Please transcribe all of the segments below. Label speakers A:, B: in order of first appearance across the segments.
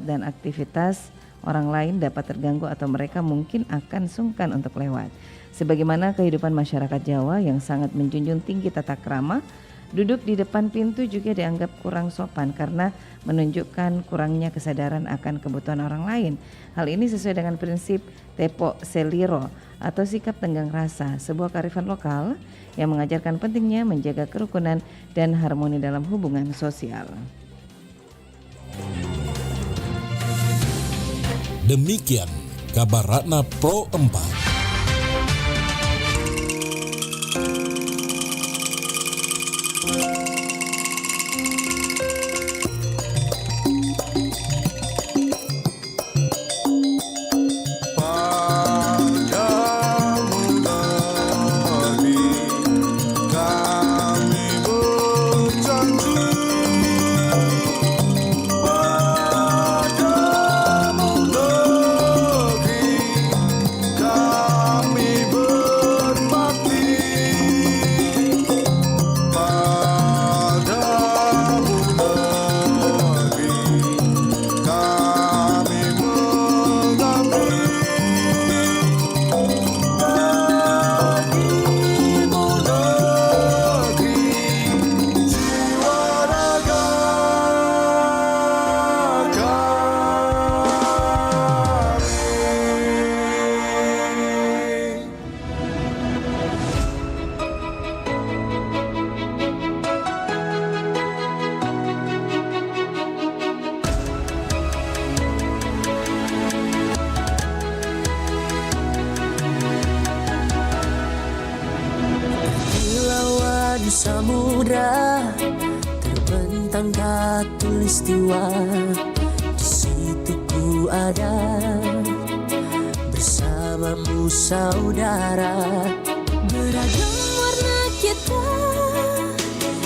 A: dan aktivitas orang lain dapat terganggu atau mereka mungkin akan sungkan untuk lewat. Sebagaimana kehidupan masyarakat Jawa yang sangat menjunjung tinggi tata krama, duduk di depan pintu juga dianggap kurang sopan karena menunjukkan kurangnya kesadaran akan kebutuhan orang lain. Hal ini sesuai dengan prinsip Tepo Seliro atau sikap tenggang rasa, sebuah kearifan lokal yang mengajarkan pentingnya menjaga kerukunan dan harmoni dalam hubungan sosial.
B: Demikian kabar Ratna Pro 4.
C: Samudra terbentang khatulistiwa, di situ ku ada bersamamu saudara. Beragam warna kita,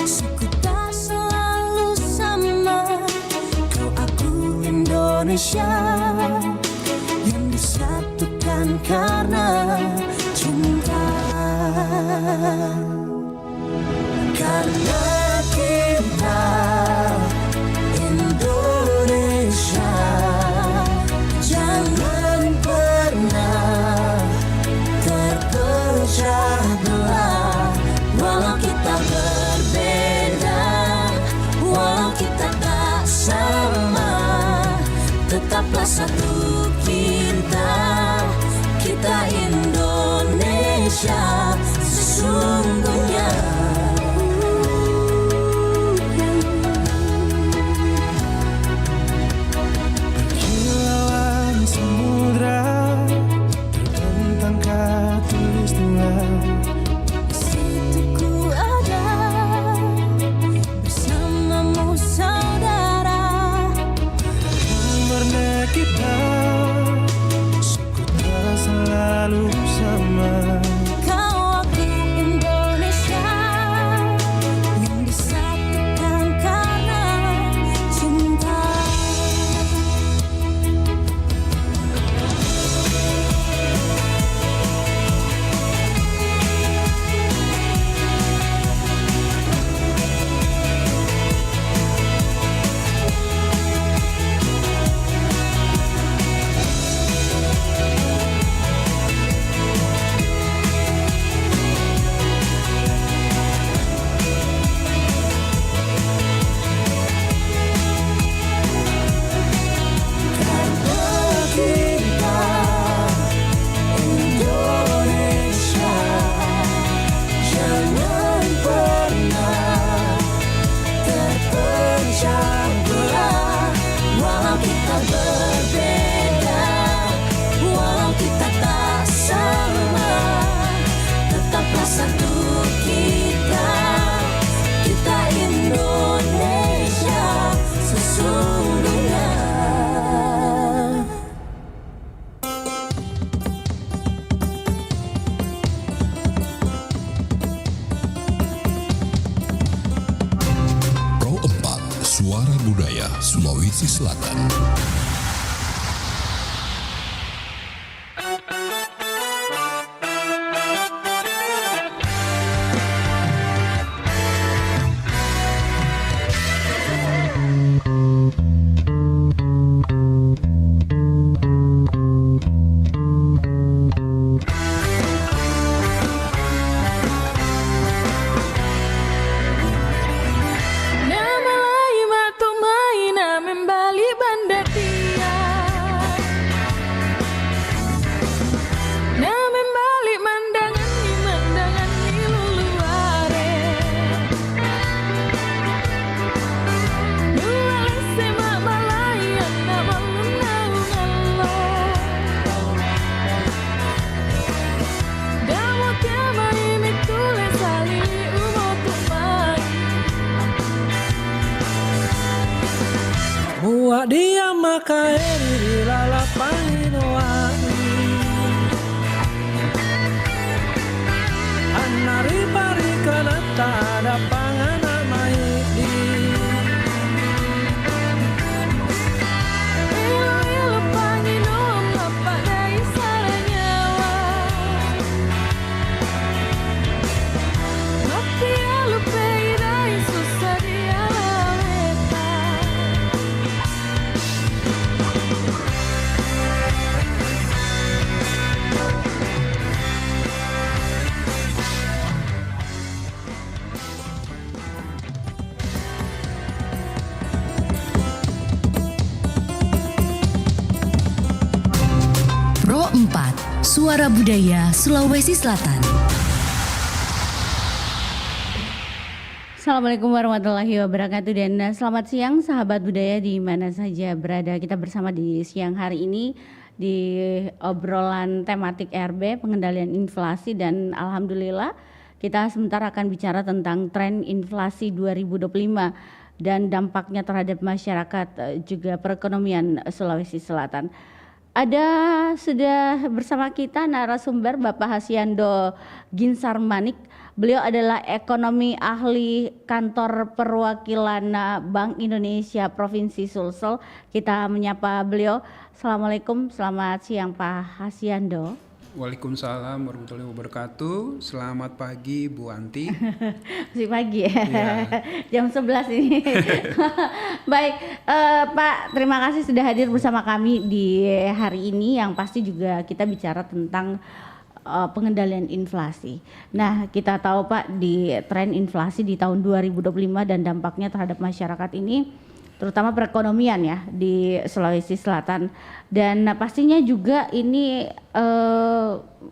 C: suku tak selalu sama. Kau aku Indonesia yang disatukan karena cinta. Karena kita Indonesia, jangan pernah terpecah belah. Walau kita berbeda, walau kita tak sama, tetaplah satu kita, kita Indonesia sesungguhnya.
B: Suara Budaya Sulawesi Selatan.
D: kaeri lalapangin wangi Anari pari kanata ada pangana maidi
C: Ilo pangino mapadai saranyawa Ngopi alu peirai susah dia leta
E: Pro 4, Suara Budaya Sulawesi Selatan.
F: Assalamualaikum warahmatullahi wabarakatuh dan selamat siang sahabat budaya di mana saja berada. Kita bersama di siang hari ini di obrolan tematik RB pengendalian inflasi dan alhamdulillah kita sebentar akan bicara tentang tren inflasi 2025 dan dampaknya terhadap masyarakat juga perekonomian Sulawesi Selatan. Ada sudah bersama kita narasumber Bapak Hasyando Ginsar Manik. Beliau adalah ekonomi ahli kantor perwakilan Bank Indonesia Provinsi Sulsel. Kita menyapa beliau. Assalamualaikum, selamat siang Pak Hasyando.
G: Waalaikumsalam warahmatullahi wabarakatuh. Selamat pagi Bu Anti.
F: Masih pagi ya, jam 11 ini. Baik Pak, terima kasih sudah hadir bersama kami di hari ini yang pasti juga kita bicara tentang pengendalian inflasi. Nah kita tahu Pak di tren inflasi di tahun 2025 dan dampaknya terhadap masyarakat ini terutama perekonomian ya di Sulawesi Selatan dan pastinya juga ini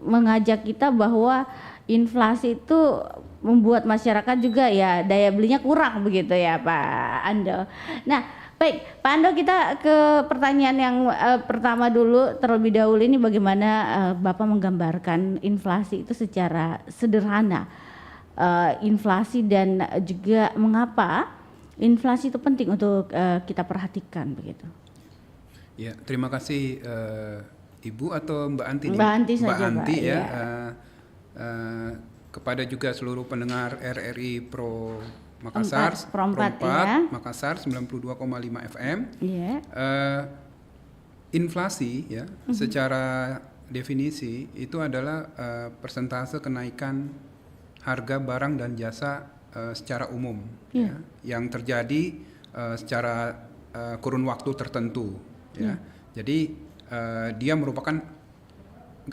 F: mengajak kita bahwa inflasi itu membuat masyarakat juga ya daya belinya kurang begitu ya Pak Ando. Nah baik Pak Ando, kita ke pertanyaan yang pertama dulu terlebih dahulu. Ini bagaimana Bapak menggambarkan inflasi itu secara sederhana, inflasi dan juga mengapa inflasi itu penting untuk kita perhatikan begitu.
G: Ya, terima kasih Ibu atau Mbak Anti nih?
F: Mbak Anti saja,
G: Mbak Anti
F: Pak,
G: ya.
F: ya.
G: Kepada juga seluruh pendengar RRI Pro Makassar,
F: Pro 4 ya.
G: Makassar 92,5 FM.
F: Iya.
G: Inflasi ya, secara definisi itu adalah persentase kenaikan harga barang dan jasa secara umum ya, yang terjadi secara kurun waktu tertentu ya. Jadi dia merupakan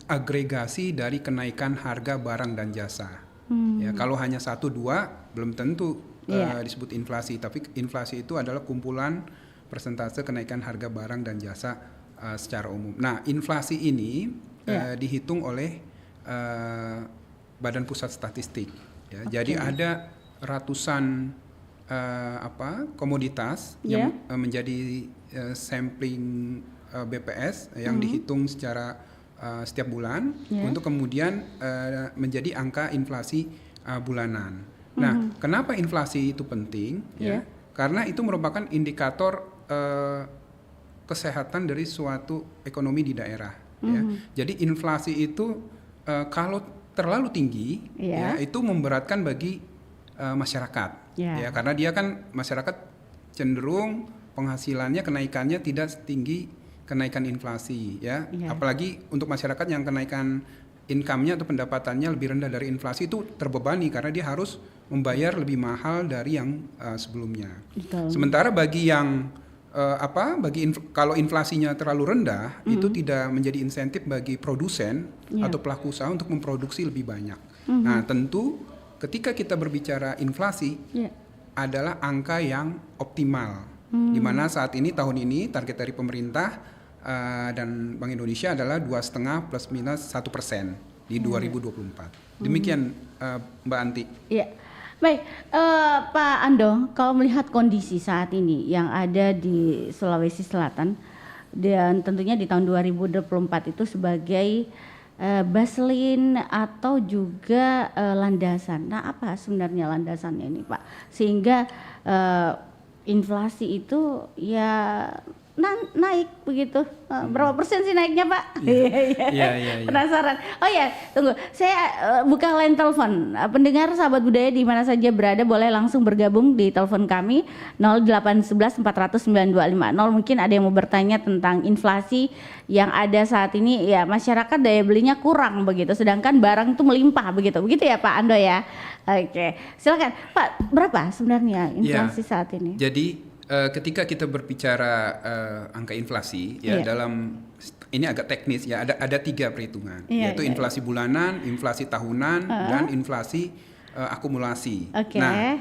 G: agregasi dari kenaikan harga barang dan jasa. Ya, kalau hanya 1-2 belum tentu disebut inflasi, tapi inflasi itu adalah kumpulan persentase kenaikan harga barang dan jasa secara umum. Nah, inflasi ini dihitung oleh Badan Pusat Statistik ya. Jadi ada ratusan komoditas yang menjadi sampling BPS yang dihitung secara setiap bulan untuk kemudian menjadi angka inflasi bulanan. Nah, kenapa inflasi itu penting? Ya, karena itu merupakan indikator kesehatan dari suatu ekonomi di daerah. Ya. Jadi inflasi itu kalau terlalu tinggi, ya, itu memberatkan bagi masyarakat, ya, karena dia kan masyarakat cenderung penghasilannya kenaikannya tidak setinggi kenaikan inflasi, ya, apalagi untuk masyarakat yang kenaikan income-nya atau pendapatannya lebih rendah dari inflasi itu terbebani karena dia harus membayar lebih mahal dari yang sebelumnya. Betul. Sementara bagi yang kalau inflasinya terlalu rendah, itu tidak menjadi insentif bagi produsen atau pelaku usaha untuk memproduksi lebih banyak. Nah, tentu ketika kita berbicara inflasi adalah angka yang optimal, di mana saat ini tahun ini target dari pemerintah dan Bank Indonesia adalah 2,5 plus minus 1% di 2024. Demikian Mbak Anti. Iya.
F: Baik, Pak Ando, kalau melihat kondisi saat ini yang ada di Sulawesi Selatan dan tentunya di tahun 2024 itu sebagai baseline atau juga landasan. Nah, apa sebenarnya landasannya ini, Pak? Sehingga inflasi itu ya naik begitu. Berapa persen sih naiknya Pak? Iya. Penasaran. Oh ya, tunggu. Saya buka line telepon. Pendengar sahabat budaya di mana saja berada boleh langsung bergabung di telepon kami 0811 400 9250. Mungkin ada yang mau bertanya tentang inflasi yang ada saat ini. Ya, masyarakat daya belinya kurang begitu. Sedangkan barang itu melimpah begitu. Begitu ya Pak Ando ya. Oke. Silakan Pak, berapa sebenarnya inflasi saat ini?
G: Jadi ketika kita berbicara angka inflasi ya dalam ini agak teknis ya ada 3 perhitungan yaitu inflasi bulanan, inflasi tahunan dan inflasi akumulasi. Nah,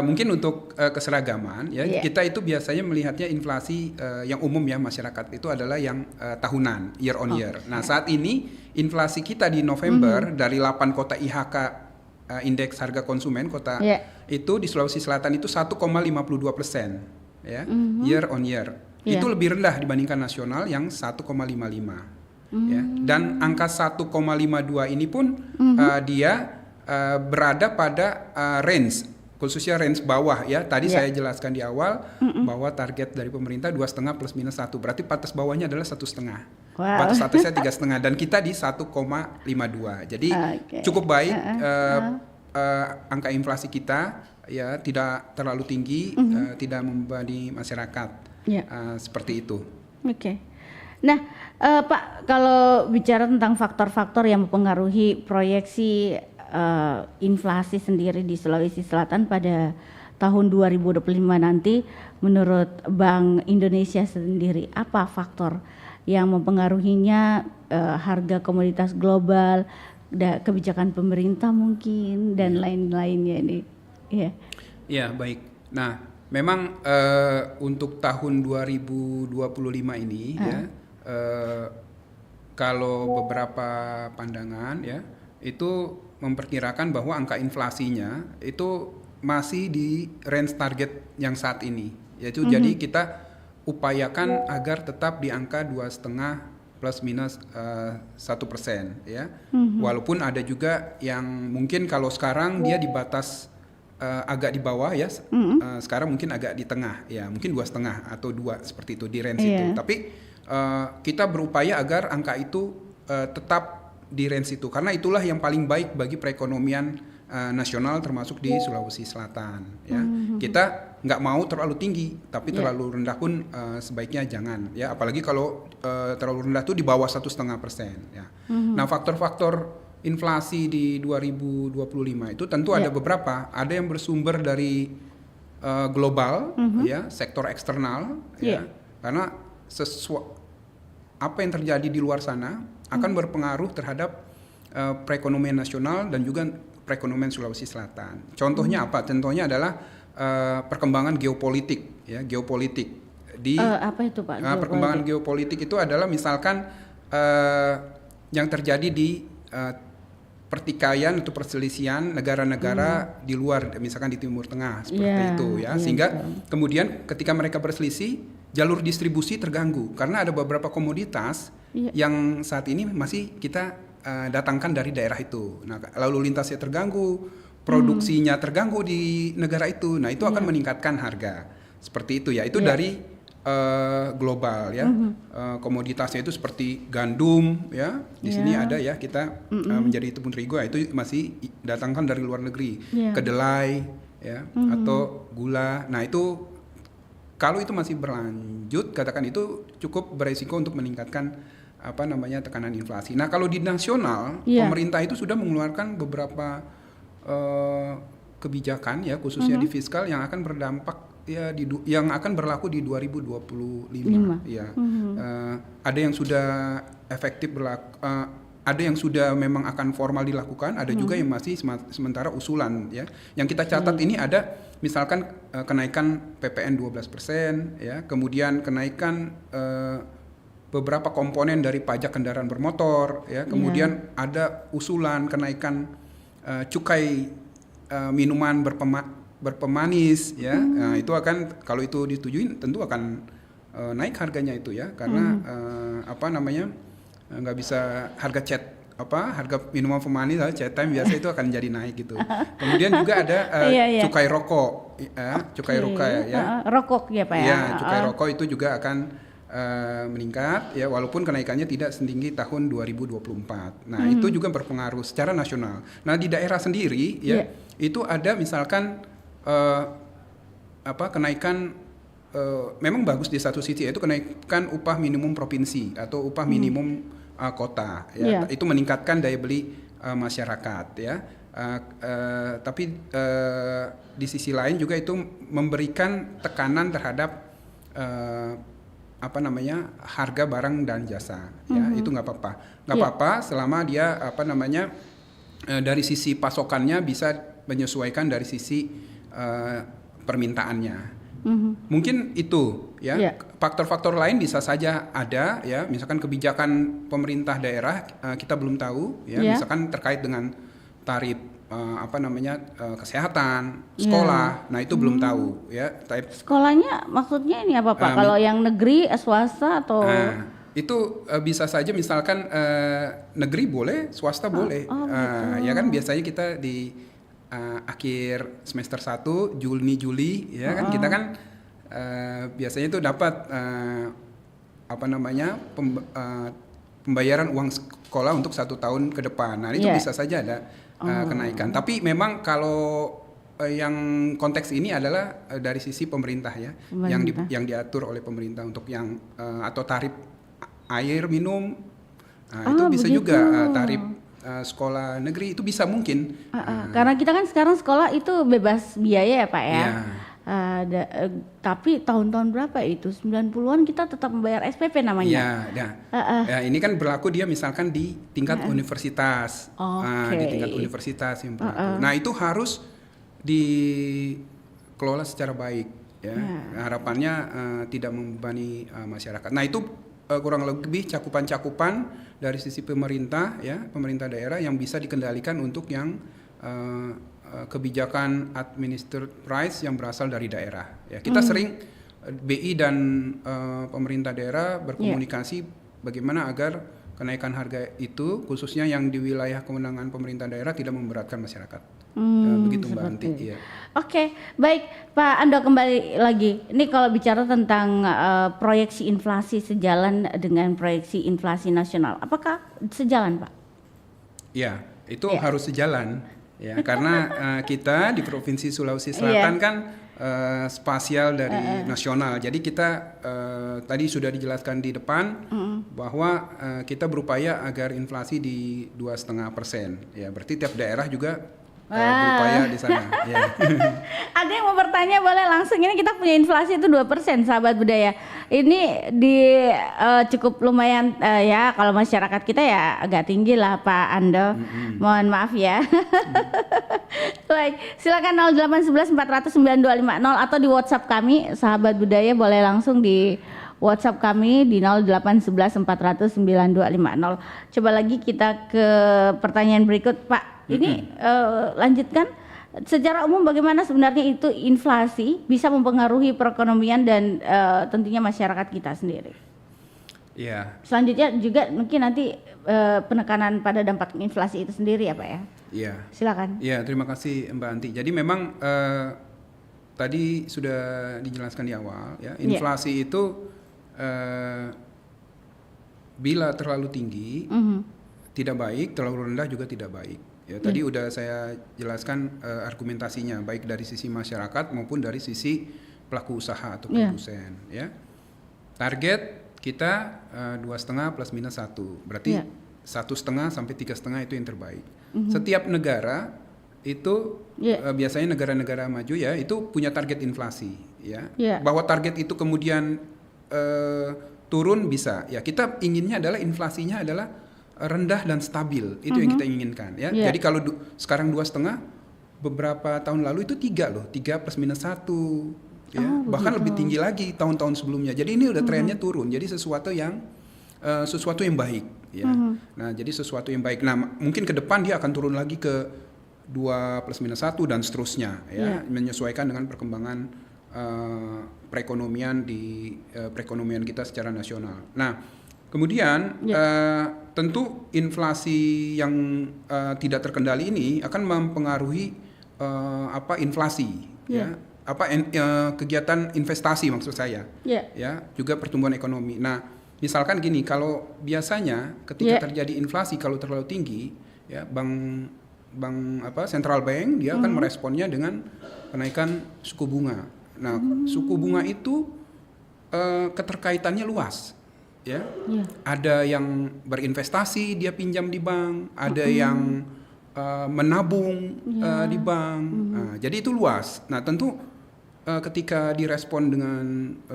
G: mungkin untuk keseragaman ya kita itu biasanya melihatnya inflasi yang umum ya masyarakat itu adalah yang tahunan year on year. Nah, saat ini inflasi kita di November dari 8 kota IHK indeks harga konsumen kota itu di Sulawesi Selatan itu 1,52%. Ya, year on year itu lebih rendah dibandingkan nasional yang 1,55 ya. Dan angka 1,52 ini pun dia berada pada range khususnya range bawah ya. Tadi saya jelaskan di awal bahwa target dari pemerintah 2,5 plus minus 1 berarti batas bawahnya adalah 1,5. Batas atasnya 3,5 dan kita di 1,52. Jadi cukup baik angka inflasi kita ya tidak terlalu tinggi, tidak membebani masyarakat seperti itu.
F: Oke. Nah, Pak, kalau bicara tentang faktor-faktor yang mempengaruhi proyeksi inflasi sendiri di Sulawesi Selatan pada tahun 2025 nanti, menurut Bank Indonesia sendiri, apa faktor yang mempengaruhinya? Harga komoditas global, kebijakan pemerintah mungkin dan lain-lainnya ini.
G: Ya, baik. Nah, memang untuk tahun 2025 ini ya kalau beberapa pandangan ya itu memperkirakan bahwa angka inflasinya itu masih di range target yang saat ini, yaitu jadi kita upayakan agar tetap di angka 2,5 plus minus 1% ya. Walaupun ada juga yang mungkin kalau sekarang dia di batas agak di bawah ya, sekarang mungkin agak di tengah ya, mungkin 2,5 atau 2 seperti itu di range itu. Tapi kita berupaya agar angka itu tetap di range itu karena itulah yang paling baik bagi perekonomian nasional termasuk di Sulawesi Selatan ya. Kita nggak mau terlalu tinggi tapi terlalu rendah pun sebaiknya jangan ya, apalagi kalau terlalu rendah itu di bawah 1,5% ya. Nah, faktor-faktor inflasi di 2025 itu tentu ada beberapa, ada yang bersumber dari global ya, sektor eksternal ya, karena apa yang terjadi di luar sana akan berpengaruh terhadap perekonomian nasional dan juga perekonomian Sulawesi Selatan. Contohnya apa? Contohnya adalah perkembangan geopolitik ya, geopolitik di
F: apa itu Pak?
G: Perkembangan geopolitik itu adalah misalkan yang terjadi di pertikaian atau perselisihan negara-negara di luar, misalkan di Timur Tengah seperti itu ya, sehingga kemudian ketika mereka berselisih jalur distribusi terganggu karena ada beberapa komoditas yang saat ini masih kita datangkan dari daerah itu. Nah, lalu lintasnya terganggu, produksinya terganggu di negara itu. Nah, itu akan meningkatkan harga. Seperti itu ya. Itu dari global ya. Komoditasnya itu seperti gandum ya. Di sini ada ya, kita menjadi tepung terigu ya, itu masih datangkan dari luar negeri. Kedelai ya atau gula. Nah, itu kalau itu masih berlanjut, katakan itu cukup beresiko untuk meningkatkan tekanan inflasi. Nah, kalau di nasional, pemerintah itu sudah mengeluarkan beberapa kebijakan ya, khususnya di fiskal yang akan berdampak ya yang akan berlaku di 2025 ya. Ada yang sudah efektif berlaku, ada yang sudah memang akan formal dilakukan, ada juga yang masih sementara usulan ya. Yang kita catat ini ada misalkan kenaikan PPN 12% ya, kemudian kenaikan beberapa komponen dari pajak kendaraan bermotor ya, kemudian ada usulan kenaikan cukai minuman berpemanis ya. Nah, itu akan, kalau itu disetujui tentu akan naik harganya itu ya, karena nggak bisa harga cat harga minuman pemanis chai time biasa itu akan jadi naik gitu. Kemudian juga ada cukai rokok, cukai rokok ya.
F: Rokok ya Pak ya.
G: Iya, cukai rokok itu juga akan meningkat ya, walaupun kenaikannya tidak setinggi tahun 2024. Nah, itu juga berpengaruh secara nasional. Nah, di daerah sendiri ya, itu ada misalkan kenaikan memang bagus di satu sisi, yaitu kenaikan upah minimum provinsi atau upah minimum kota ya. Itu meningkatkan daya beli masyarakat ya. Tapi di sisi lain juga itu memberikan tekanan terhadap harga barang dan jasa ya. Itu nggak apa-apa selama dia dari sisi pasokannya bisa menyesuaikan dari sisi permintaannya. Mungkin itu ya. Faktor-faktor lain bisa saja ada ya, misalkan kebijakan pemerintah daerah kita belum tahu ya, misalkan terkait dengan tarif kesehatan, sekolah. Nah, itu belum tahu ya.
F: Sekolahnya maksudnya ini apa Pak? Kalau yang negeri, swasta atau
G: itu bisa saja misalkan negeri boleh, swasta boleh.
F: Gitu.
G: Ya kan biasanya kita di akhir semester 1 Juni-Juli ya kan kita kan biasanya itu dapat pembayaran uang sekolah untuk 1 tahun ke depan. Nah, itu bisa saja ada kenaikan. Tapi memang kalau yang konteks ini adalah dari sisi pemerintah ya, yang diatur oleh pemerintah untuk yang atau tarif air minum. Nah, itu bisa
F: begitu.
G: juga tarif sekolah negeri itu bisa mungkin.
F: Karena kita kan sekarang sekolah itu bebas biaya ya Pak ya. Tapi tahun-tahun berapa itu? 90-an kita tetap membayar SPP namanya.
G: Ya, ini kan berlaku dia misalkan di tingkat universitas. Di tingkat universitas yang berlaku. Nah, itu harus dikelola secara baik ya. Harapannya tidak membebani masyarakat. Nah, itu kurang lebih cakupan-cakupan dari sisi pemerintah ya, pemerintah daerah yang bisa dikendalikan untuk yang kebijakan administered price yang berasal dari daerah ya. Kita sering BI dan pemerintah daerah berkomunikasi bagaimana agar kenaikan harga itu khususnya yang di wilayah kewenangan pemerintah daerah tidak memberatkan masyarakat. Begitu Mbak Anti. Ya.
F: Oke, baik Pak Ando, kembali lagi. Ini kalau bicara tentang proyeksi inflasi sejalan dengan proyeksi inflasi nasional, apakah sejalan Pak?
G: Ya, itu harus sejalan ya, karena kita di Provinsi Sulawesi Selatan kan spasial dari nasional. Jadi kita tadi sudah dijelaskan di depan bahwa kita berupaya agar inflasi di 2,5%. Ya, berarti tiap daerah juga berupaya di sana. Ya.
F: Ada yang mau bertanya boleh langsung. Ini kita punya inflasi itu 2%, sahabat budaya. Ini cukup lumayan ya, kalau masyarakat kita ya agak tinggi lah Pak Ando. Mohon maaf ya. Baik, silakan 0811 400 9250 atau di WhatsApp kami, sahabat budaya, boleh langsung di WhatsApp kami di 0811 400 9250. Coba lagi kita ke pertanyaan berikut Pak. Ini lanjutkan. Secara umum bagaimana sebenarnya itu inflasi bisa mempengaruhi perekonomian dan tentunya masyarakat kita sendiri?
G: Ya.
F: Selanjutnya juga mungkin nanti penekanan pada dampak inflasi itu sendiri ya Pak ya? Iya. Silakan.
G: Ya, terima kasih Mbak Anti. Jadi memang tadi sudah dijelaskan di awal ya, inflasi itu bila terlalu tinggi tidak baik, terlalu rendah juga tidak baik. Ya, tadi udah saya jelaskan argumentasinya baik dari sisi masyarakat maupun dari sisi pelaku usaha atau produsen. Ya, target kita 2,5 plus minus 1, berarti 1,5 sampai 3,5 itu yang terbaik. Setiap negara itu biasanya negara-negara maju ya itu punya target inflasi ya. Bahwa target itu kemudian turun bisa ya, kita inginnya adalah inflasinya adalah rendah dan stabil, itu yang kita inginkan ya. Jadi kalau sekarang 2,5, beberapa tahun lalu itu 3 plus minus 1 ya. Bahkan lebih tinggi lagi tahun-tahun sebelumnya. Jadi ini udah trennya turun. Jadi sesuatu yang baik ya. Nah, jadi sesuatu yang baik. Nah, mungkin ke depan dia akan turun lagi ke 2 plus minus 1 dan seterusnya ya, menyesuaikan dengan perkembangan perekonomian kita secara nasional. Nah, kemudian tentu inflasi yang tidak terkendali ini akan mempengaruhi inflasi, ya, kegiatan investasi maksud saya, ya, juga pertumbuhan ekonomi. Nah, misalkan gini, kalau biasanya ketika terjadi inflasi kalau terlalu tinggi, ya, central bank dia akan meresponnya dengan kenaikan suku bunga. Nah, suku bunga itu keterkaitannya luas. Ya, ada yang berinvestasi dia pinjam di bank, ada yang menabung di bank. Nah, jadi itu luas. Nah, tentu ketika direspon dengan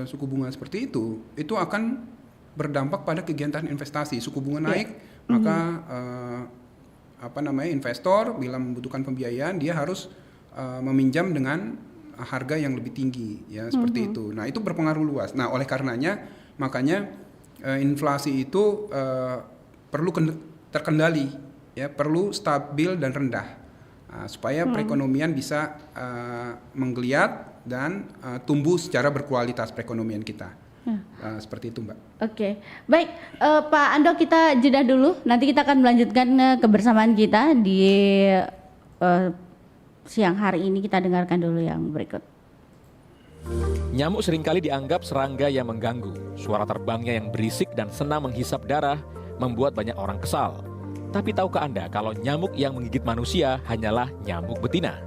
G: suku bunga seperti itu akan berdampak pada kegiatan investasi. Suku bunga naik, maka investor bila membutuhkan pembiayaan dia harus meminjam dengan harga yang lebih tinggi, ya, seperti itu. Nah, itu berpengaruh luas. Nah, oleh karenanya makanya inflasi itu perlu terkendali, ya, perlu stabil dan rendah, supaya perekonomian bisa menggeliat dan tumbuh secara berkualitas perekonomian kita. Seperti itu, Mbak.
F: Oke, baik, Pak Ando, kita jeda dulu. Nanti kita akan melanjutkan kebersamaan kita di siang hari ini. Kita dengarkan dulu yang berikut.
H: Nyamuk seringkali dianggap serangga yang mengganggu. Suara terbangnya yang berisik dan senang menghisap darah membuat banyak orang kesal. Tapi tahukah Anda kalau nyamuk yang menggigit manusia hanyalah nyamuk betina?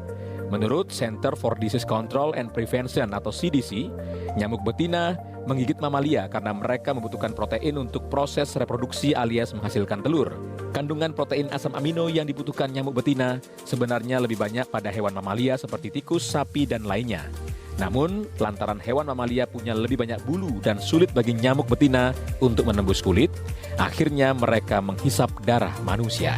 H: Menurut Center for Disease Control and Prevention atau CDC, nyamuk betina menggigit mamalia karena mereka membutuhkan protein untuk proses reproduksi alias menghasilkan telur. Kandungan protein asam amino yang dibutuhkan nyamuk betina sebenarnya lebih banyak pada hewan mamalia seperti tikus, sapi, dan lainnya. Namun, lantaran hewan mamalia punya lebih banyak bulu dan sulit bagi nyamuk betina untuk menembus kulit, akhirnya mereka menghisap darah manusia.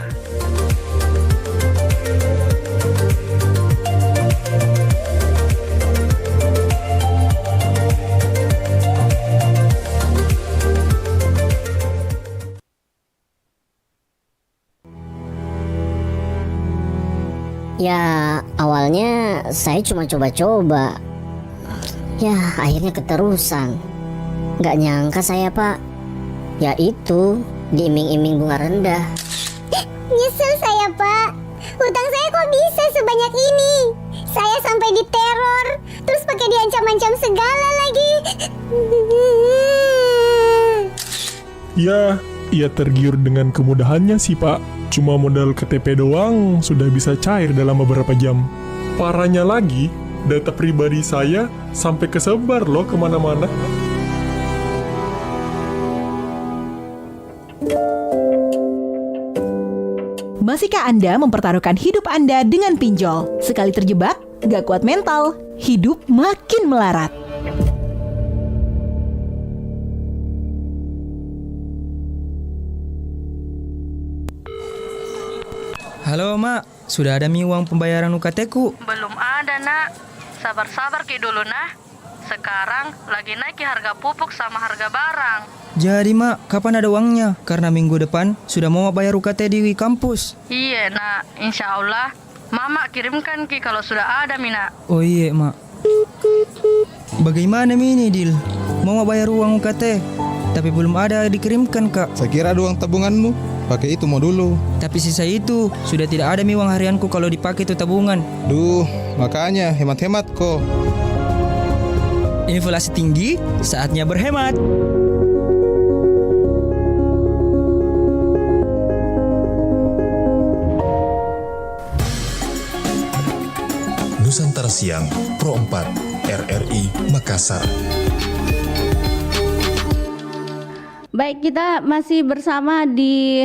I: Ya, awalnya saya cuma coba-coba. Ya, akhirnya keterusan. Gak nyangka saya, Pak. Ya itu, diiming-iming bunga rendah.
J: Nyesel saya, Pak. Hutang saya kok bisa sebanyak ini? Saya sampai diteror, terus pakai diancam-ancam segala lagi.
K: Ya, ia tergiur dengan kemudahannya sih, Pak. Cuma modal KTP doang sudah bisa cair dalam beberapa jam. Parahnya lagi, data pribadi saya sampai kesebar loh kemana-mana.
L: Masihkah Anda mempertaruhkan hidup Anda dengan pinjol? Sekali terjebak, gak kuat mental, hidup makin melarat.
M: Halo, Mak. Sudah ada uang pembayaran UKT-ku?
N: Belum ada, Nak. Sabar-sabar Ki dulu, nah. Sekarang lagi naik harga pupuk sama harga barang.
M: Jadi, Mak, kapan ada uangnya? Karena minggu depan sudah mau bayar UKT di kampus.
N: Iya, Nak. Insya Allah Mama kirimkan Ki kalau sudah ada, Mina.
M: Oh iya, Mak. Bagaimana ini, Dil? Mau bayar uang UKT, tapi belum ada dikirimkan, Kak.
O: Saya kira ada uang tabunganmu. Pakai itu mau dulu.
M: Tapi sisa itu sudah tidak ada uang harianku kalau dipakai itu tabungan.
O: Duh, makanya hemat-hemat kok.
M: Inflasi tinggi, saatnya berhemat.
P: Nusantara Siang, Pro 4, RRI Makassar.
F: Baik, kita masih bersama di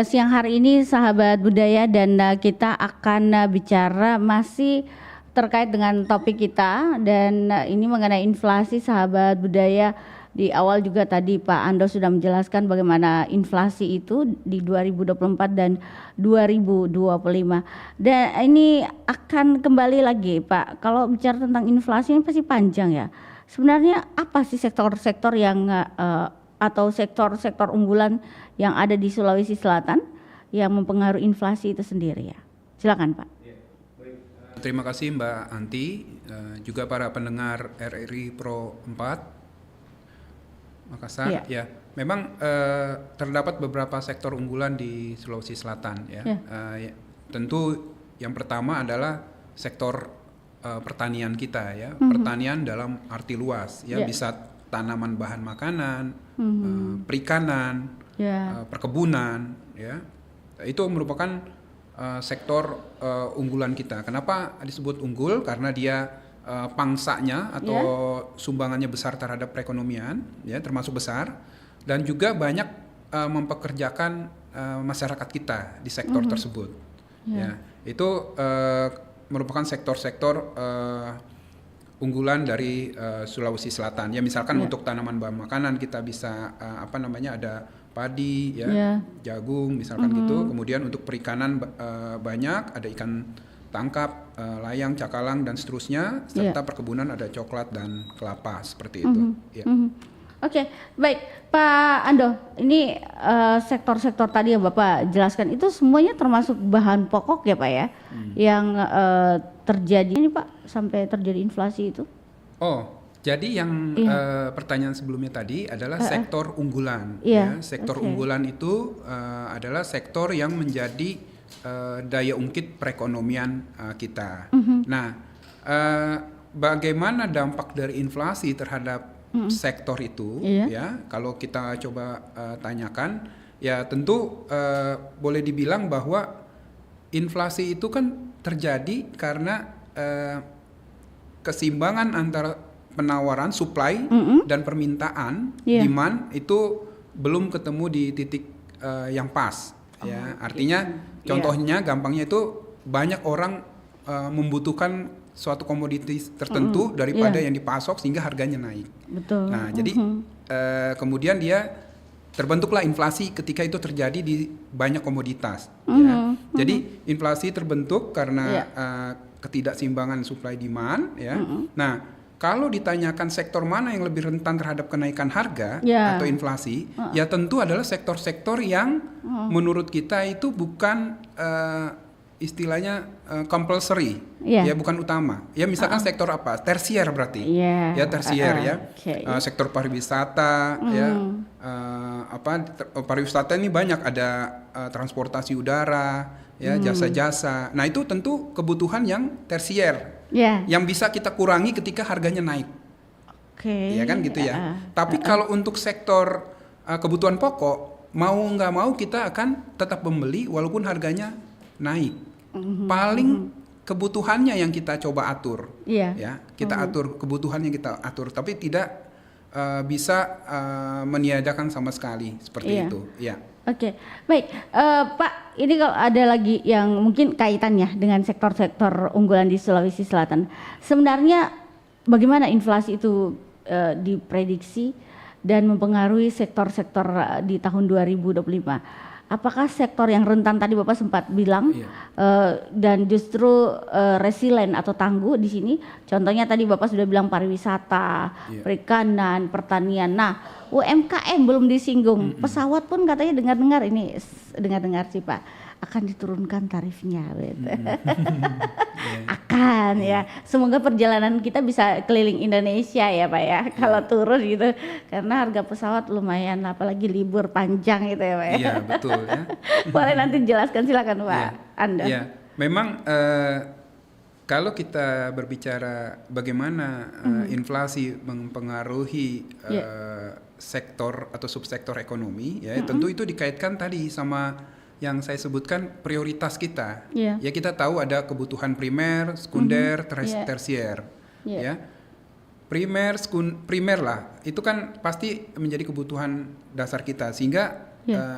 F: siang hari ini, sahabat budaya, dan kita akan bicara masih terkait dengan topik kita, dan ini mengenai inflasi, sahabat budaya. Di awal juga tadi Pak Ando sudah menjelaskan bagaimana inflasi itu di 2024 dan 2025. Dan ini akan kembali lagi, Pak. Kalau bicara tentang inflasi ini pasti panjang ya. Sebenarnya apa sih sektor-sektor yang atau sektor-sektor unggulan yang ada di Sulawesi Selatan yang mempengaruhi inflasi itu sendiri ya? Silakan, Pak.
G: Terima kasih Mbak Anti, juga para pendengar RRI Pro 4. Makassar, ya. Memang terdapat beberapa sektor unggulan di Sulawesi Selatan, ya. Tentu yang pertama adalah sektor pertanian kita, ya. Pertanian dalam arti luas, ya. Bisa tanaman bahan makanan, perikanan, perkebunan, ya. Itu merupakan sektor unggulan kita. Kenapa disebut unggul? Karena dia pangsanya atau sumbangannya besar terhadap perekonomian, ya, termasuk besar, dan juga banyak mempekerjakan masyarakat kita di sektor tersebut. Ya, itu merupakan sektor-sektor unggulan dari Sulawesi Selatan. Ya, misalkan untuk tanaman bahan makanan kita bisa ada padi, ya, jagung, misalkan gitu. Kemudian untuk perikanan banyak, ada ikan tangkap, layang, cakalang dan seterusnya, serta perkebunan ada coklat dan kelapa seperti itu.
F: Oke, baik Pak Ando, ini sektor-sektor tadi yang Bapak jelaskan itu semuanya termasuk bahan pokok ya Pak ya, yang terjadi ini Pak sampai terjadi inflasi itu?
G: Oh, jadi yang pertanyaan sebelumnya tadi adalah sektor unggulan. Ya, sektor unggulan itu adalah sektor yang menjadi daya ungkit perekonomian kita. Nah, bagaimana dampak dari inflasi terhadap sektor itu? Ya, kalau kita coba tanyakan, ya tentu boleh dibilang bahwa inflasi itu kan terjadi karena keseimbangan antara penawaran supply dan permintaan demand itu belum ketemu di titik yang pas. Ya, artinya contohnya gampangnya itu banyak orang membutuhkan suatu komoditi tertentu daripada yang dipasok sehingga harganya naik.
F: Betul.
G: Nah, jadi kemudian dia terbentuklah inflasi ketika itu terjadi di banyak komoditas. Ya. Jadi inflasi terbentuk karena ketidakseimbangan supply demand. Ya. Nah, kalau ditanyakan sektor mana yang lebih rentan terhadap kenaikan harga atau inflasi, ya tentu adalah sektor-sektor yang menurut kita itu bukan istilahnya compulsory, ya bukan utama. Ya misalkan sektor apa? Tersier berarti, ya tersier ya. Sektor pariwisata, pariwisata ini banyak ada transportasi udara, ya jasa-jasa. Nah itu tentu kebutuhan yang tersier. Yang bisa kita kurangi ketika harganya naik, ya kan gitu ya. Tapi kalau untuk sektor kebutuhan pokok, mau nggak mau kita akan tetap membeli walaupun harganya naik. Paling kebutuhannya yang kita coba atur, ya kita atur kebutuhannya kita atur, tapi tidak bisa meniadakan sama sekali seperti itu. Ya.
F: Oke, baik Pak. Ini kalau ada lagi yang mungkin kaitannya dengan sektor-sektor unggulan di Sulawesi Selatan. Sebenarnya bagaimana inflasi itu diprediksi dan mempengaruhi sektor-sektor di tahun 2025? Apakah sektor yang rentan tadi Bapak sempat bilang dan justru resilient atau tangguh di sini? Contohnya tadi Bapak sudah bilang pariwisata, perikanan, pertanian. Nah, UMKM belum disinggung. Pesawat pun katanya dengar-dengar ini, dengar-dengar sih Pak, akan diturunkan tarifnya. Akan ya. Semoga perjalanan kita bisa keliling Indonesia ya Pak ya. Kalau turun gitu, karena harga pesawat lumayan, apalagi libur panjang gitu ya Pak ya. Iya
G: betul ya.
F: Boleh nanti jelaskan, silakan Pak Anda.
G: Iya, memang kalau kita berbicara bagaimana inflasi mempengaruhi sektor atau subsektor ekonomi, ya tentu itu dikaitkan tadi sama yang saya sebutkan prioritas kita. Ya kita tahu ada kebutuhan primer, sekunder, tersier. Ya primer lah, itu kan pasti menjadi kebutuhan dasar kita, sehingga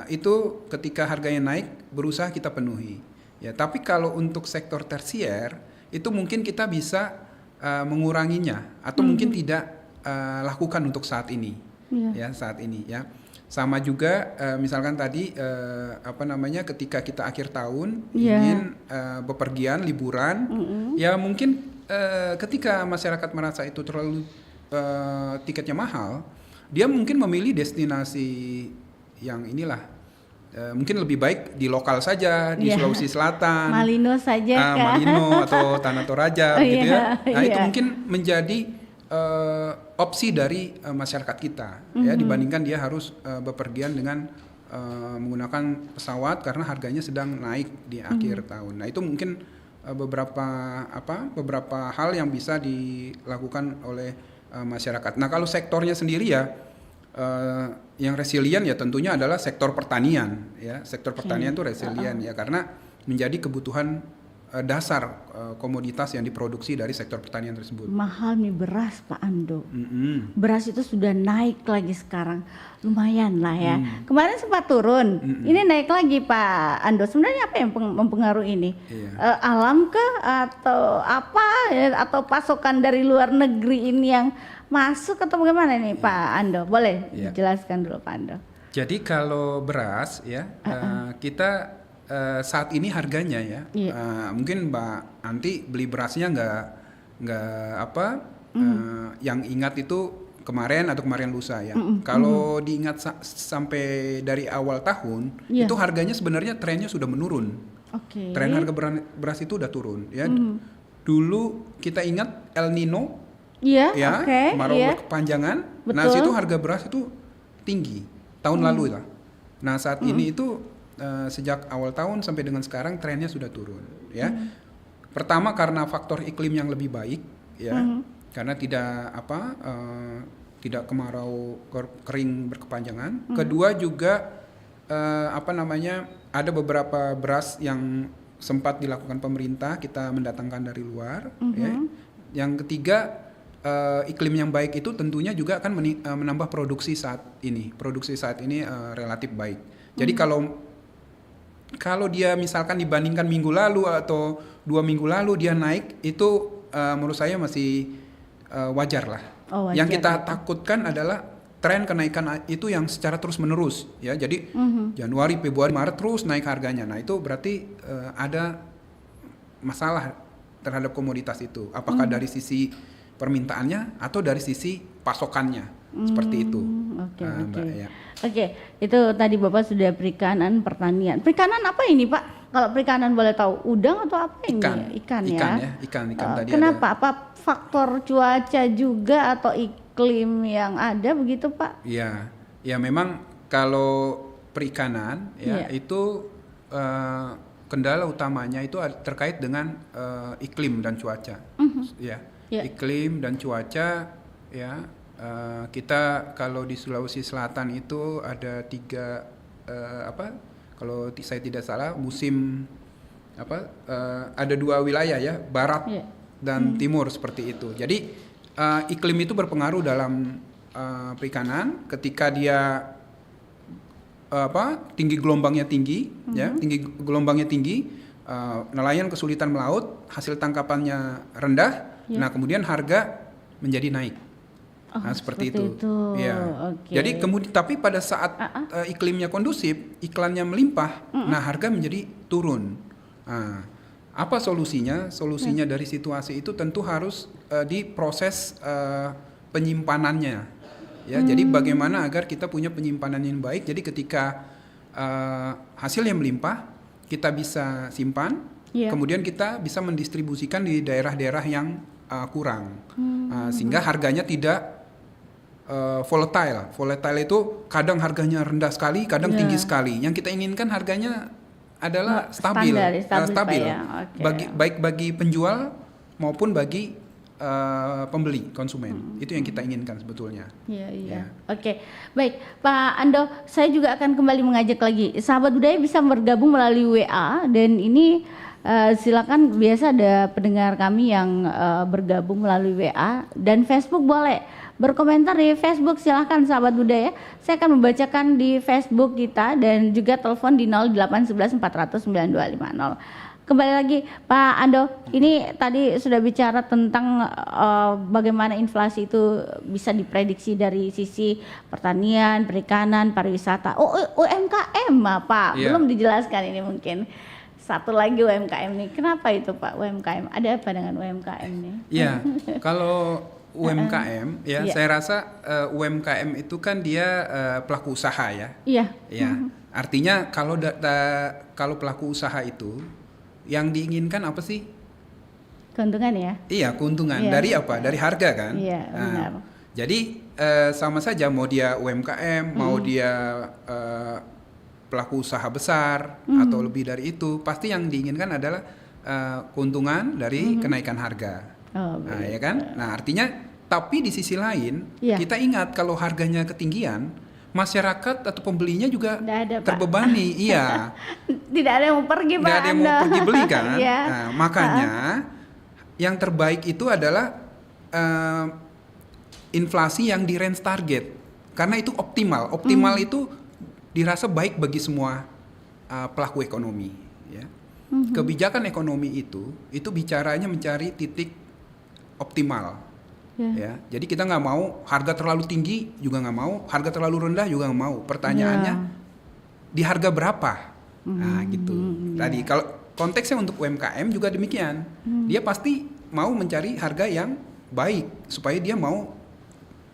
G: itu ketika harganya naik berusaha kita penuhi. Ya tapi kalau untuk sektor tersier itu mungkin kita bisa menguranginya atau mungkin tidak lakukan untuk saat ini. Ya saat ini ya. Sama juga misalkan tadi ketika kita akhir tahun ingin bepergian liburan, ya mungkin ketika masyarakat merasa itu terlalu tiketnya mahal, dia mungkin memilih destinasi yang inilah mungkin lebih baik di lokal saja di Sulawesi Selatan,
F: Malino saja
G: Malino atau Tanah Toraja gitu ya. Nah itu mungkin menjadi opsi dari masyarakat kita ya, dibandingkan dia harus bepergian dengan menggunakan pesawat karena harganya sedang naik di akhir tahun. Nah, itu mungkin beberapa hal yang bisa dilakukan oleh masyarakat. Nah, kalau sektornya sendiri ya yang resilient ya tentunya adalah sektor pertanian ya. Sektor pertanian itu resilient ya karena menjadi kebutuhan dasar komoditas yang diproduksi dari sektor pertanian tersebut.
F: Mahal nih beras Pak Ando. Beras itu sudah naik lagi sekarang, lumayan lah ya. Kemarin sempat turun, ini naik lagi Pak Ando. Sebenarnya apa yang mempengaruhi ini? Alam kah atau apa ya? Atau pasokan dari luar negeri ini yang masuk atau bagaimana nih Pak Ando? Boleh dijelaskan dulu Pak Ando.
G: Jadi kalau beras ya kita saat ini harganya ya mungkin Mbak Anti beli berasnya nggak yang ingat itu kemarin atau kemarin lusa ya. Kalau diingat sampai dari awal tahun itu harganya sebenarnya trennya sudah menurun. Tren harga beras itu udah turun ya. Dulu kita ingat El Nino kemarau berkepanjangan. Nah situ harga beras itu tinggi tahun lalu lah. Nah saat ini itu sejak awal tahun sampai dengan sekarang trennya sudah turun ya. Pertama karena faktor iklim yang lebih baik ya. Karena tidak kemarau kering berkepanjangan. Kedua juga ada beberapa beras yang sempat dilakukan pemerintah kita mendatangkan dari luar ya. Yang ketiga iklim yang baik itu tentunya juga akan menambah produksi saat ini. Produksi saat ini relatif baik. Jadi kalau dia misalkan dibandingkan minggu lalu atau 2 minggu lalu dia naik itu menurut saya masih wajar lah.
F: Wajar,
G: yang kita takutkan adalah tren kenaikan itu yang secara terus menerus ya. Jadi Januari, Februari, Maret terus naik harganya. Nah itu berarti ada masalah terhadap komoditas itu. Apakah dari sisi permintaannya atau dari sisi pasokannya seperti itu.
F: Oke, itu tadi Bapak sudah perikanan, pertanian. Perikanan apa ini Pak? Kalau perikanan boleh tahu, udang atau apa ini? Ikan ya. Ikan tadi. Kenapa? Apa faktor cuaca juga atau iklim yang ada begitu Pak?
G: Iya, ya memang kalau perikanan ya itu kendala utamanya itu terkait dengan iklim dan cuaca. Iklim dan cuaca ya. Kita kalau di Sulawesi Selatan itu ada 3 kalau saya tidak salah musim ada 2 wilayah ya, barat dan timur seperti itu. Jadi iklim itu berpengaruh dalam perikanan ketika dia tinggi gelombangnya tinggi nelayan kesulitan melaut, hasil tangkapannya rendah. Nah, kemudian harga menjadi naik. Seperti itu. Ya. Jadi tapi pada saat iklimnya kondusif, iklannya melimpah, nah harga menjadi turun. Apa solusinya? Solusinya dari situasi itu tentu harus diproses penyimpanannya. Ya, jadi bagaimana agar kita punya penyimpanan yang baik. Jadi ketika hasilnya melimpah, kita bisa simpan, kemudian kita bisa mendistribusikan di daerah-daerah yang kurang, sehingga harganya tidak volatile. Volatile itu kadang harganya rendah sekali, kadang tinggi sekali. Yang kita inginkan harganya adalah stabil. Baik bagi penjual maupun bagi pembeli, konsumen. Itu yang kita inginkan sebetulnya.
F: Iya. Oke. Baik, Pak Ando, saya juga akan kembali mengajak lagi sahabat budaya bisa bergabung melalui WA dan ini silakan, biasa ada pendengar kami yang bergabung melalui WA dan Facebook boleh berkomentar di Facebook, silahkan sahabat budaya. Saya akan membacakan di Facebook kita dan juga telepon di 0811 400 9250. Kembali lagi Pak Ando, ini tadi sudah bicara tentang bagaimana inflasi itu bisa diprediksi dari sisi pertanian, perikanan, pariwisata. UMKM Pak, belum dijelaskan ini mungkin. Satu lagi UMKM nih, kenapa itu Pak UMKM? Ada apa dengan UMKM nih?
G: Iya, kalau UMKM saya rasa UMKM itu kan dia pelaku usaha ya. Iya. Artinya kalau pelaku usaha itu yang diinginkan apa sih?
F: Keuntungan ya?
G: Iya, keuntungan. Dari apa? Dari harga kan?
F: Iya, benar.
G: Jadi sama saja mau dia UMKM, mau dia pelaku usaha besar atau lebih dari itu, pasti yang diinginkan adalah keuntungan dari kenaikan harga. Nah, ya kan? Nah, artinya tapi di sisi lain kita ingat kalau harganya ketinggian, masyarakat atau pembelinya juga terbebani. Iya.
F: Tidak ada yang mau pergi, Pak.
G: Tidak ada yang mau pergi beli kan?
F: Iya.
G: Nah, makanya yang terbaik itu adalah inflasi yang di range target. Karena itu optimal. Optimal itu dirasa baik bagi semua pelaku ekonomi. Ya. Kebijakan ekonomi itu bicaranya mencari titik optimal. Ya, jadi kita nggak mau harga terlalu tinggi juga nggak mau, harga terlalu rendah juga nggak mau. Pertanyaannya di harga berapa? Nah gitu. Tadi kalau konteksnya untuk UMKM juga demikian, dia pasti mau mencari harga yang baik supaya dia mau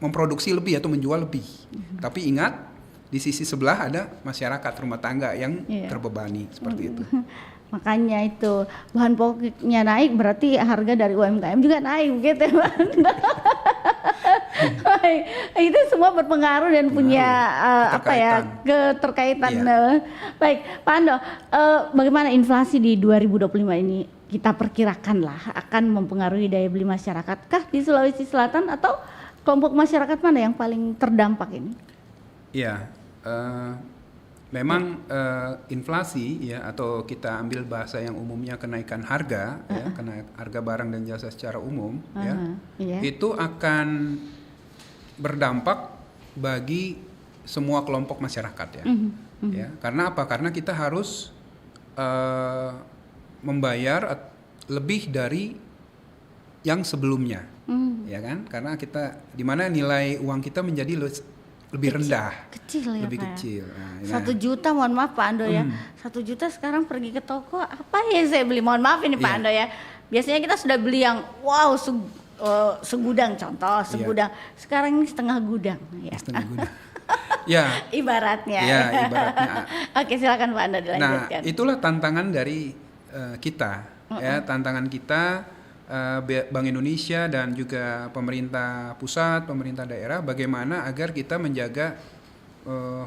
G: memproduksi lebih atau menjual lebih. Tapi ingat di sisi sebelah ada masyarakat rumah tangga yang terbebani seperti itu.
F: Makanya itu bahan pokoknya naik berarti harga dari UMKM juga naik gitu ya, Pak. Itu semua berpengaruh dan punya keterkaitan. Baik, Pak Ando, bagaimana inflasi di 2025 ini kita perkirakan lah akan mempengaruhi daya beli masyarakat kah di Sulawesi Selatan atau kelompok masyarakat mana yang paling terdampak ini?
G: Iya. Memang inflasi ya atau kita ambil bahasa yang umumnya kenaikan harga ya, harga barang dan jasa secara umum itu akan berdampak bagi semua kelompok masyarakat ya. Ya, karena apa? Karena kita harus membayar lebih dari yang sebelumnya. Ya kan? Karena kita di mana nilai uang kita menjadi lebih rendah, lebih kecil. Nah,
F: 1 juta, mohon maaf Pak Ando ya. 1 juta sekarang pergi ke toko, apa ya saya beli? Mohon maaf ini Pak Ando ya. Biasanya kita sudah beli yang wow segudang contoh, segudang. Sekarang ini setengah gudang. Ya.
G: Setengah gudang. Ya.
F: Ibaratnya.
G: Ya, ibaratnya.
F: Oke, silakan Pak Ando dilanjutkan.
G: Nah, itulah tantangan dari kita, ya, tantangan kita. Bank Indonesia dan juga pemerintah pusat, pemerintah daerah, bagaimana agar kita menjaga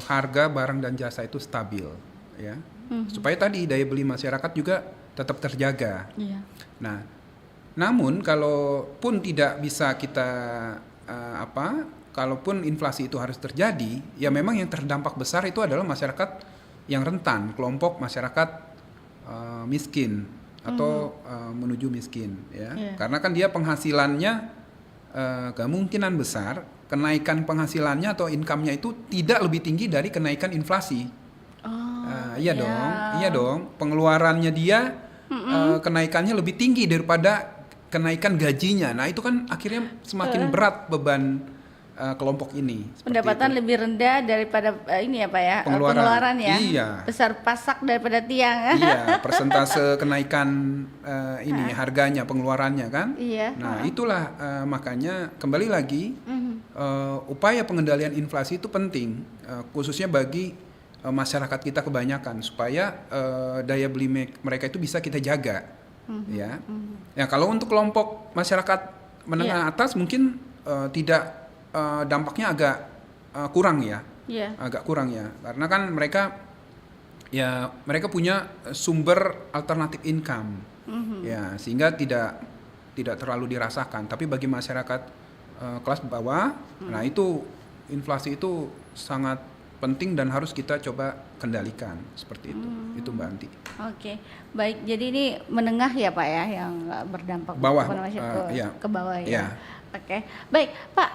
G: harga barang dan jasa itu stabil, ya, supaya tadi daya beli masyarakat juga tetap terjaga. Nah, namun kalaupun tidak bisa kita kalaupun inflasi itu harus terjadi, ya memang yang terdampak besar itu adalah masyarakat yang rentan, kelompok masyarakat miskin. Atau menuju miskin ya. Karena kan dia penghasilannya kemungkinan besar kenaikan penghasilannya atau income-nya itu tidak lebih tinggi dari kenaikan inflasi. Iya dong. Pengeluarannya dia kenaikannya lebih tinggi daripada kenaikan gajinya. Nah, itu kan akhirnya semakin berat beban kelompok ini.
F: Pendapatan lebih rendah daripada ini ya Pak ya, pengeluaran ya.
G: Iya.
F: Besar pasak daripada tiang.
G: Iya, persentase kenaikan ini harganya, pengeluarannya kan.
F: Iya.
G: Nah, itulah makanya kembali lagi upaya pengendalian inflasi itu penting, khususnya bagi masyarakat kita kebanyakan supaya daya beli mereka itu bisa kita jaga. Ya. Ya, kalau untuk kelompok masyarakat menengah atas mungkin tidak dampaknya agak kurang ya, agak kurang ya, karena kan mereka punya sumber alternatif income, ya sehingga tidak terlalu dirasakan. Tapi bagi masyarakat kelas bawah, nah itu inflasi itu sangat penting dan harus kita coba kendalikan seperti itu Mbak Anti.
F: Oke, baik. Jadi ini menengah ya Pak ya yang berdampak
G: bawah,
F: ke bawah ya.
G: Ya.
F: Oke, baik Pak.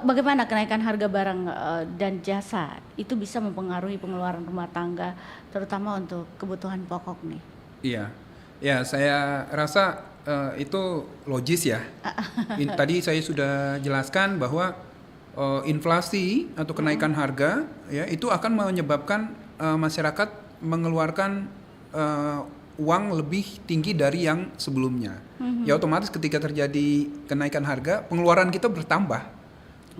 F: Bagaimana kenaikan harga barang dan jasa itu bisa mempengaruhi pengeluaran rumah tangga, terutama untuk kebutuhan pokok nih?
G: Iya, ya saya rasa itu logis ya. Tadi saya sudah jelaskan bahwa inflasi atau kenaikan harga ya itu akan menyebabkan masyarakat mengeluarkan uang lebih tinggi dari yang sebelumnya. Ya otomatis ketika terjadi kenaikan harga, pengeluaran kita bertambah.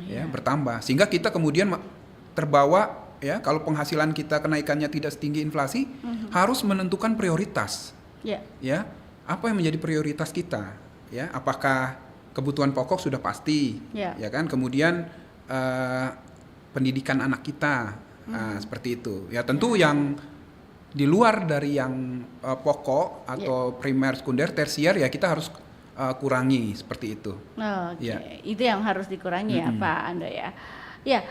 G: Ya, bertambah. Sehingga kita kemudian terbawa ya, kalau penghasilan kita kenaikannya tidak setinggi inflasi, harus menentukan prioritas. Ya, apa yang menjadi prioritas kita? Ya, apakah kebutuhan pokok sudah pasti, ya kan. Kemudian pendidikan anak kita, seperti itu. Ya tentu yang di luar dari yang pokok atau primer, sekunder, tersier ya kita harus kurangi seperti itu.
F: Itu yang harus dikurangi ya Pak Ando ya. Ya,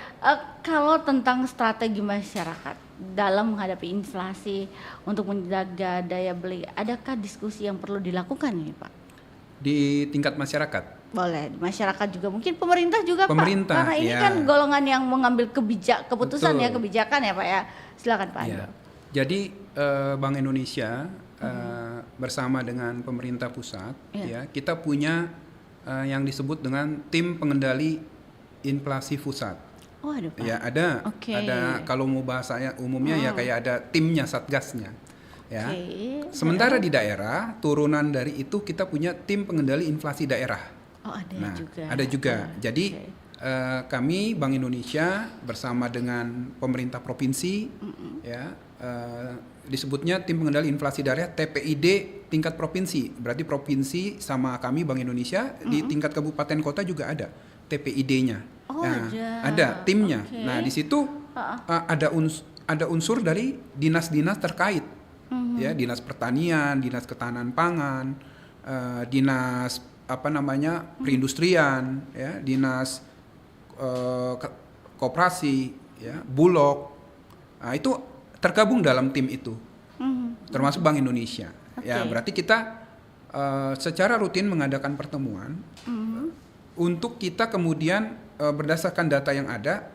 F: kalau tentang strategi masyarakat dalam menghadapi inflasi untuk menjaga daya beli, adakah diskusi yang perlu dilakukan nih Pak?
G: Di tingkat masyarakat?
F: Boleh, masyarakat juga, mungkin pemerintah juga
G: pemerintah,
F: Pak. Karena ini kan golongan yang mengambil keputusan ya, kebijakan ya Pak ya. Silakan Pak Ando.
G: Jadi Bank Indonesia bersama dengan pemerintah pusat, ya kita punya yang disebut dengan tim pengendali inflasi pusat.
F: Oh, ada Pak.
G: Ya ada kalau mau bahasanya umumnya ya kayak ada timnya, satgasnya. Ya. Sementara di daerah turunan dari itu kita punya tim pengendali inflasi daerah.
F: Oh ada juga.
G: Ada juga. Jadi kami Bank Indonesia bersama dengan pemerintah provinsi, ya disebutnya tim pengendali inflasi daerah TPID tingkat provinsi. Berarti provinsi sama kami Bank Indonesia di tingkat kabupaten kota juga ada TPID-nya. Ada timnya. Nah di situ ada unsur dari dinas-dinas terkait, ya dinas pertanian, dinas ketahanan pangan, dinas perindustrian, ya dinas koperasi, ya Bulog. Nah itu tergabung dalam tim itu, termasuk Bank Indonesia. Ya berarti kita secara rutin mengadakan pertemuan untuk kita kemudian berdasarkan data yang ada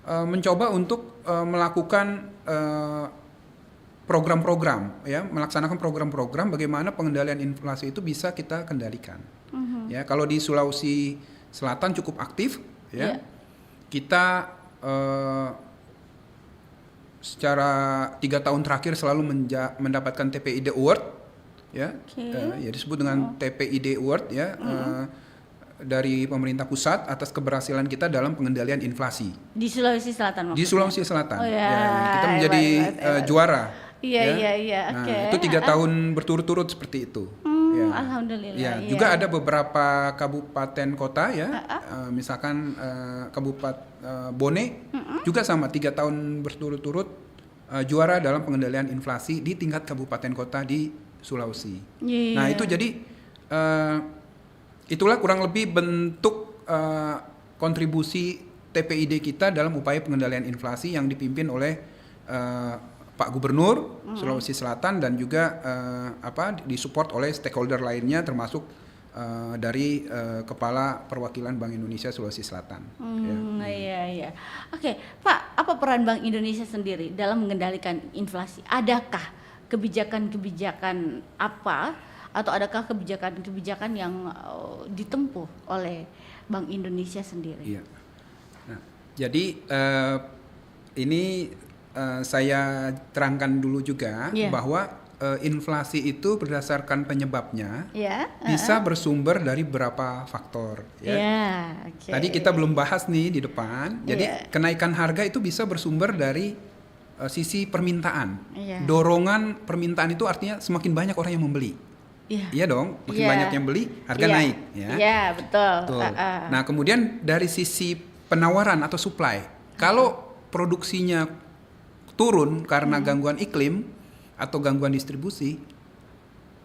G: mencoba untuk melakukan program-program, ya melaksanakan program-program bagaimana pengendalian inflasi itu bisa kita kendalikan. Ya kalau di Sulawesi Selatan cukup aktif, ya kita secara 3 tahun terakhir selalu mendapatkan TPID Award, ya disebut dengan TPID Award, ya. Dari pemerintah pusat atas keberhasilan kita dalam pengendalian inflasi
F: di Sulawesi Selatan maksudnya?
G: Di Sulawesi Selatan. Kita menjadi juara.
F: Iya.
G: Nah, itu 3 tahun berturut-turut seperti itu.
F: Alhamdulillah.
G: Ya, juga ada beberapa kabupaten kota, ya, misalkan Kabupaten Bone juga sama 3 tahun berturut-turut juara dalam pengendalian inflasi di tingkat kabupaten kota di Sulawesi. Nah itu jadi itulah kurang lebih bentuk kontribusi TPID kita dalam upaya pengendalian inflasi yang dipimpin oleh Pak Gubernur Sulawesi Selatan dan juga disupport oleh stakeholder lainnya termasuk dari Kepala Perwakilan Bank Indonesia Sulawesi Selatan.
F: Iya. Oke, Pak, apa peran Bank Indonesia sendiri dalam mengendalikan inflasi? Adakah kebijakan-kebijakan apa? Atau adakah kebijakan-kebijakan yang ditempuh oleh Bank Indonesia sendiri?
G: Iya. Nah, jadi ini saya terangkan dulu juga bahwa inflasi itu berdasarkan penyebabnya bisa bersumber dari beberapa faktor. Tadi kita belum bahas nih di depan. Jadi kenaikan harga itu bisa bersumber dari sisi permintaan. Dorongan permintaan itu artinya semakin banyak orang yang membeli. Iya dong, makin banyak yang beli, harga naik.
F: Iya, betul.
G: Nah, kemudian dari sisi penawaran atau supply, kalau produksinya turun karena gangguan iklim atau gangguan distribusi,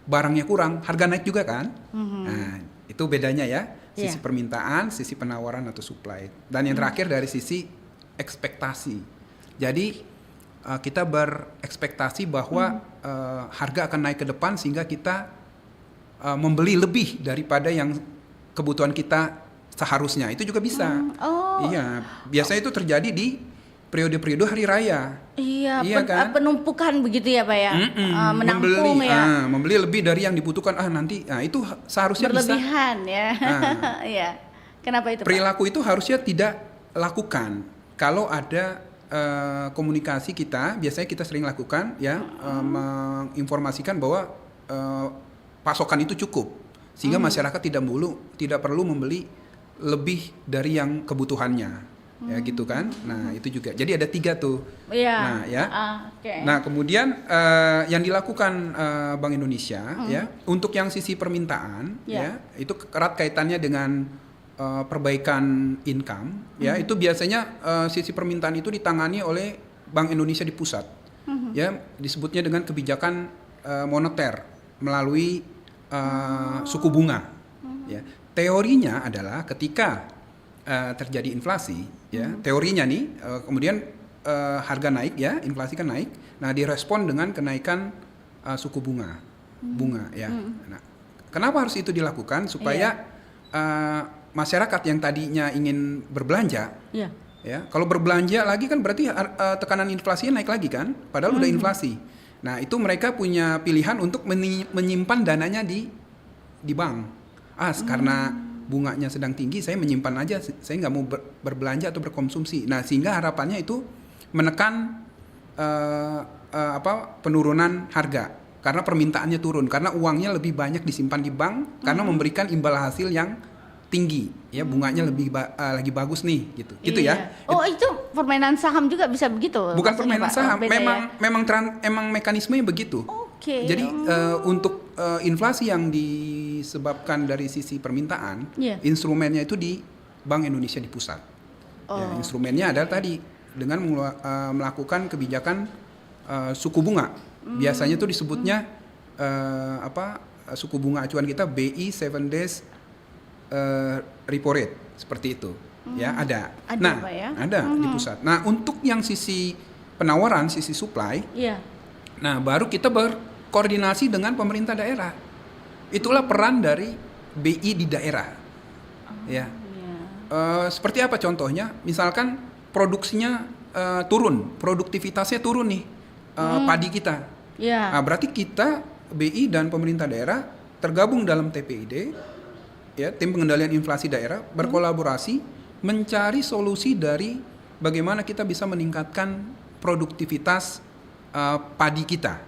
G: barangnya kurang, harga naik juga kan? Nah, itu bedanya ya, sisi permintaan, sisi penawaran atau supply. Dan yang terakhir dari sisi ekspektasi. Jadi kita berekspektasi bahwa harga akan naik ke depan sehingga kita membeli lebih daripada yang kebutuhan kita seharusnya. Itu juga bisa. Iya, biasanya itu terjadi di periode-periode hari raya.
F: Iya
G: kan?
F: Penumpukan begitu ya Pak ya. Menampung
G: membeli lebih dari yang dibutuhkan. Nanti itu seharusnya
F: berlebihan ya. Iya. Kenapa itu,
G: perilaku Pak? Itu harusnya tidak lakukan. Kalau ada komunikasi kita, biasanya kita sering lakukan ya, menginformasikan bahwa pasokan itu cukup sehingga masyarakat tidak perlu membeli lebih dari yang kebutuhannya. ya gitu kan. Nah itu juga. Jadi ada 3 tuh.
F: Iya.
G: Nah ya.
F: Okay.
G: Nah kemudian yang dilakukan Bank Indonesia ya untuk yang sisi permintaan ya itu erat kaitannya dengan perbaikan income ya. Itu biasanya sisi permintaan itu ditangani oleh Bank Indonesia di pusat ya, disebutnya dengan kebijakan moneter melalui suku bunga ya. Teorinya adalah ketika terjadi inflasi ya, teorinya nih kemudian harga naik ya, inflasi kan naik. Nah, direspon dengan kenaikan suku bunga ya. Nah, kenapa harus itu dilakukan? Supaya masyarakat yang tadinya ingin berbelanja ya, kalau berbelanja lagi kan berarti tekanan inflasinya naik lagi kan, padahal udah inflasi. Nah, itu mereka punya pilihan untuk menyimpan dananya di bank. Karena bunganya sedang tinggi, saya menyimpan aja, saya nggak mau berbelanja atau berkonsumsi. Nah, sehingga harapannya itu menekan penurunan harga karena permintaannya turun, karena uangnya lebih banyak disimpan di bank karena memberikan imbal hasil yang tinggi ya, bunganya lagi bagus nih gitu. Gitu ya.
F: Oh, itu permainan saham juga bisa begitu.
G: Bukan permainan saham, memang mekanismenya begitu. Jadi untuk inflasi yang disebabkan dari sisi permintaan, instrumennya itu di Bank Indonesia di pusat. Ya, instrumennya adalah tadi dengan melakukan kebijakan suku bunga. Biasanya itu disebutnya suku bunga acuan kita BI 7 days repo rate, seperti itu. Ya, ada. Nah, ada di pusat. Nah, untuk yang sisi penawaran, sisi supply, nah baru kita berkoordinasi dengan pemerintah daerah. Itulah peran dari BI di daerah. Seperti apa contohnya? Misalkan produksinya turun, produktivitasnya turun nih, padi kita. Nah, berarti kita BI dan pemerintah daerah tergabung dalam TPID, ya, tim pengendalian inflasi daerah, berkolaborasi mencari solusi dari bagaimana kita bisa meningkatkan produktivitas padi kita.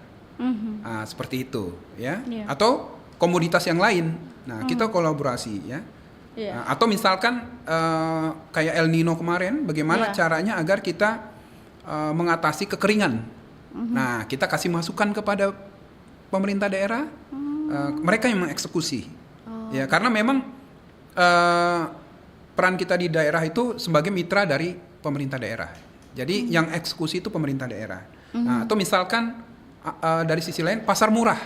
G: Seperti itu, ya. Atau komoditas yang lain. Nah, kita kolaborasi, ya. Atau misalkan kayak El Nino kemarin, bagaimana caranya agar kita mengatasi kekeringan. Nah, kita kasih masukan kepada pemerintah daerah, mereka yang mengeksekusi. Ya, karena memang peran kita di daerah itu sebagai mitra dari pemerintah daerah. Jadi yang eksekusi itu pemerintah daerah. Nah, atau misalkan dari sisi lain pasar murah.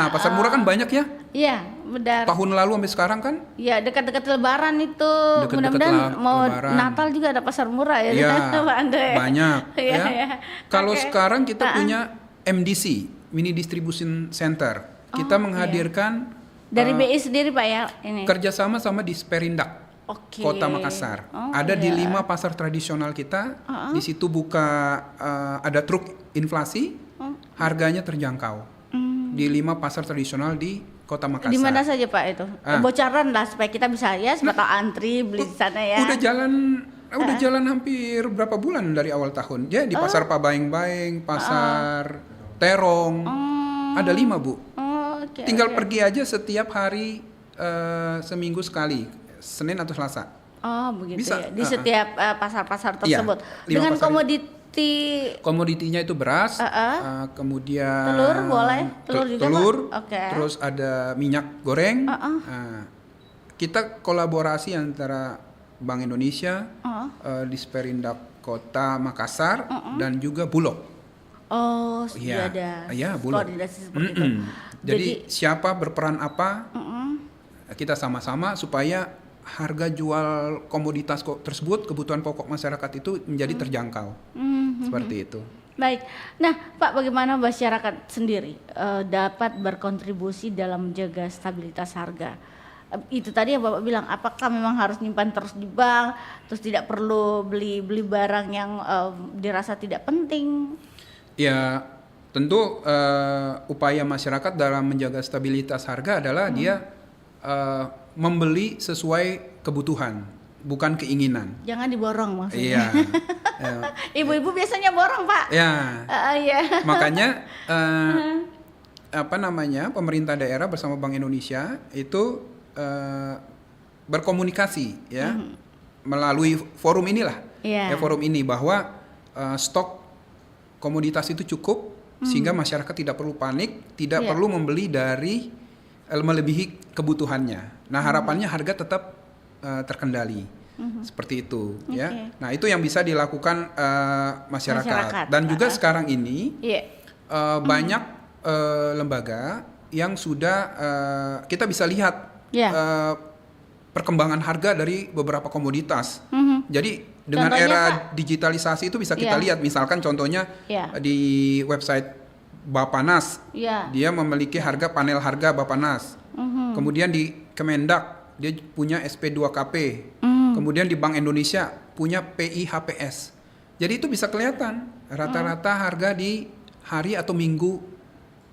G: Pasar murah kan banyak ya.
F: Iya, benar.
G: Tahun lalu sampai sekarang kan?
F: Iya, dekat-dekat Lebaran itu. Mudah-mudahan mau
G: Lebaran.
F: Natal juga ada pasar murah ya.
G: Iya,
F: Pak Andre.
G: banyak.
F: Iya,
G: ya. Kalau sekarang kita punya MDC, Mini Distribution Center. Kita menghadirkan
F: dari BI sendiri Pak ya ini.
G: Kerjasama sama Disperindak. Kota Makassar. Ada di 5 pasar tradisional kita. Di situ buka ada truk inflasi, harganya terjangkau. Di 5 pasar tradisional di Kota Makassar.
F: Di mana saja Pak itu? Bocoran lah supaya kita bisa antri beli di sana ya.
G: Udah jalan hampir berapa bulan dari awal tahun. Ya di pasar Pabaeng-Baeng, pasar Terong. Ada 5 Bu. Tinggal pergi aja setiap hari seminggu sekali, Senin atau Selasa.
F: Begitu
G: bisa,
F: ya. Di setiap pasar-pasar tersebut. Dengan
G: komoditinya itu beras, kemudian
F: telur boleh, telur juga
G: terus ada minyak goreng. Kita kolaborasi antara Bank Indonesia, Disperindak Kota Makassar, dan juga Bulog.
F: Sudah ada
G: Bulog.
F: koordinasi seperti itu.
G: Jadi siapa berperan apa, kita sama-sama supaya harga jual komoditas tersebut, kebutuhan pokok masyarakat itu menjadi terjangkau. Seperti itu.
F: Baik. Nah, Pak, bagaimana masyarakat sendiri dapat berkontribusi dalam menjaga stabilitas harga? Itu tadi yang Bapak bilang, apakah memang harus nyimpan terus di bank, terus tidak perlu beli barang yang dirasa tidak penting?
G: Ya, tentu upaya masyarakat dalam menjaga stabilitas harga adalah dia membeli sesuai kebutuhan, bukan keinginan.
F: Jangan diborong maksudnya.
G: Iya.
F: Ibu-ibu biasanya borong Pak.
G: Iya. Makanya pemerintah daerah bersama Bank Indonesia itu berkomunikasi ya melalui forum inilah,
F: Yeah.
G: ya forum ini bahwa stok komoditas itu cukup sehingga masyarakat tidak perlu panik, tidak perlu membeli dari melebihi kebutuhannya. Nah harapannya harga tetap terkendali, seperti itu, ya. Nah itu yang bisa dilakukan masyarakat. Dan juga sekarang ini banyak lembaga yang sudah kita bisa lihat perkembangan harga dari beberapa komoditas. Jadi dengan
F: Contohnya,
G: era
F: Pak?
G: digitalisasi itu bisa kita lihat, misalkan contohnya di website Bapanas, dia memiliki harga panel harga Bapanas. Kemudian di Kemendak dia punya SP2KP. Kemudian di Bank Indonesia punya PIHPS. Jadi itu bisa kelihatan rata-rata harga di hari atau minggu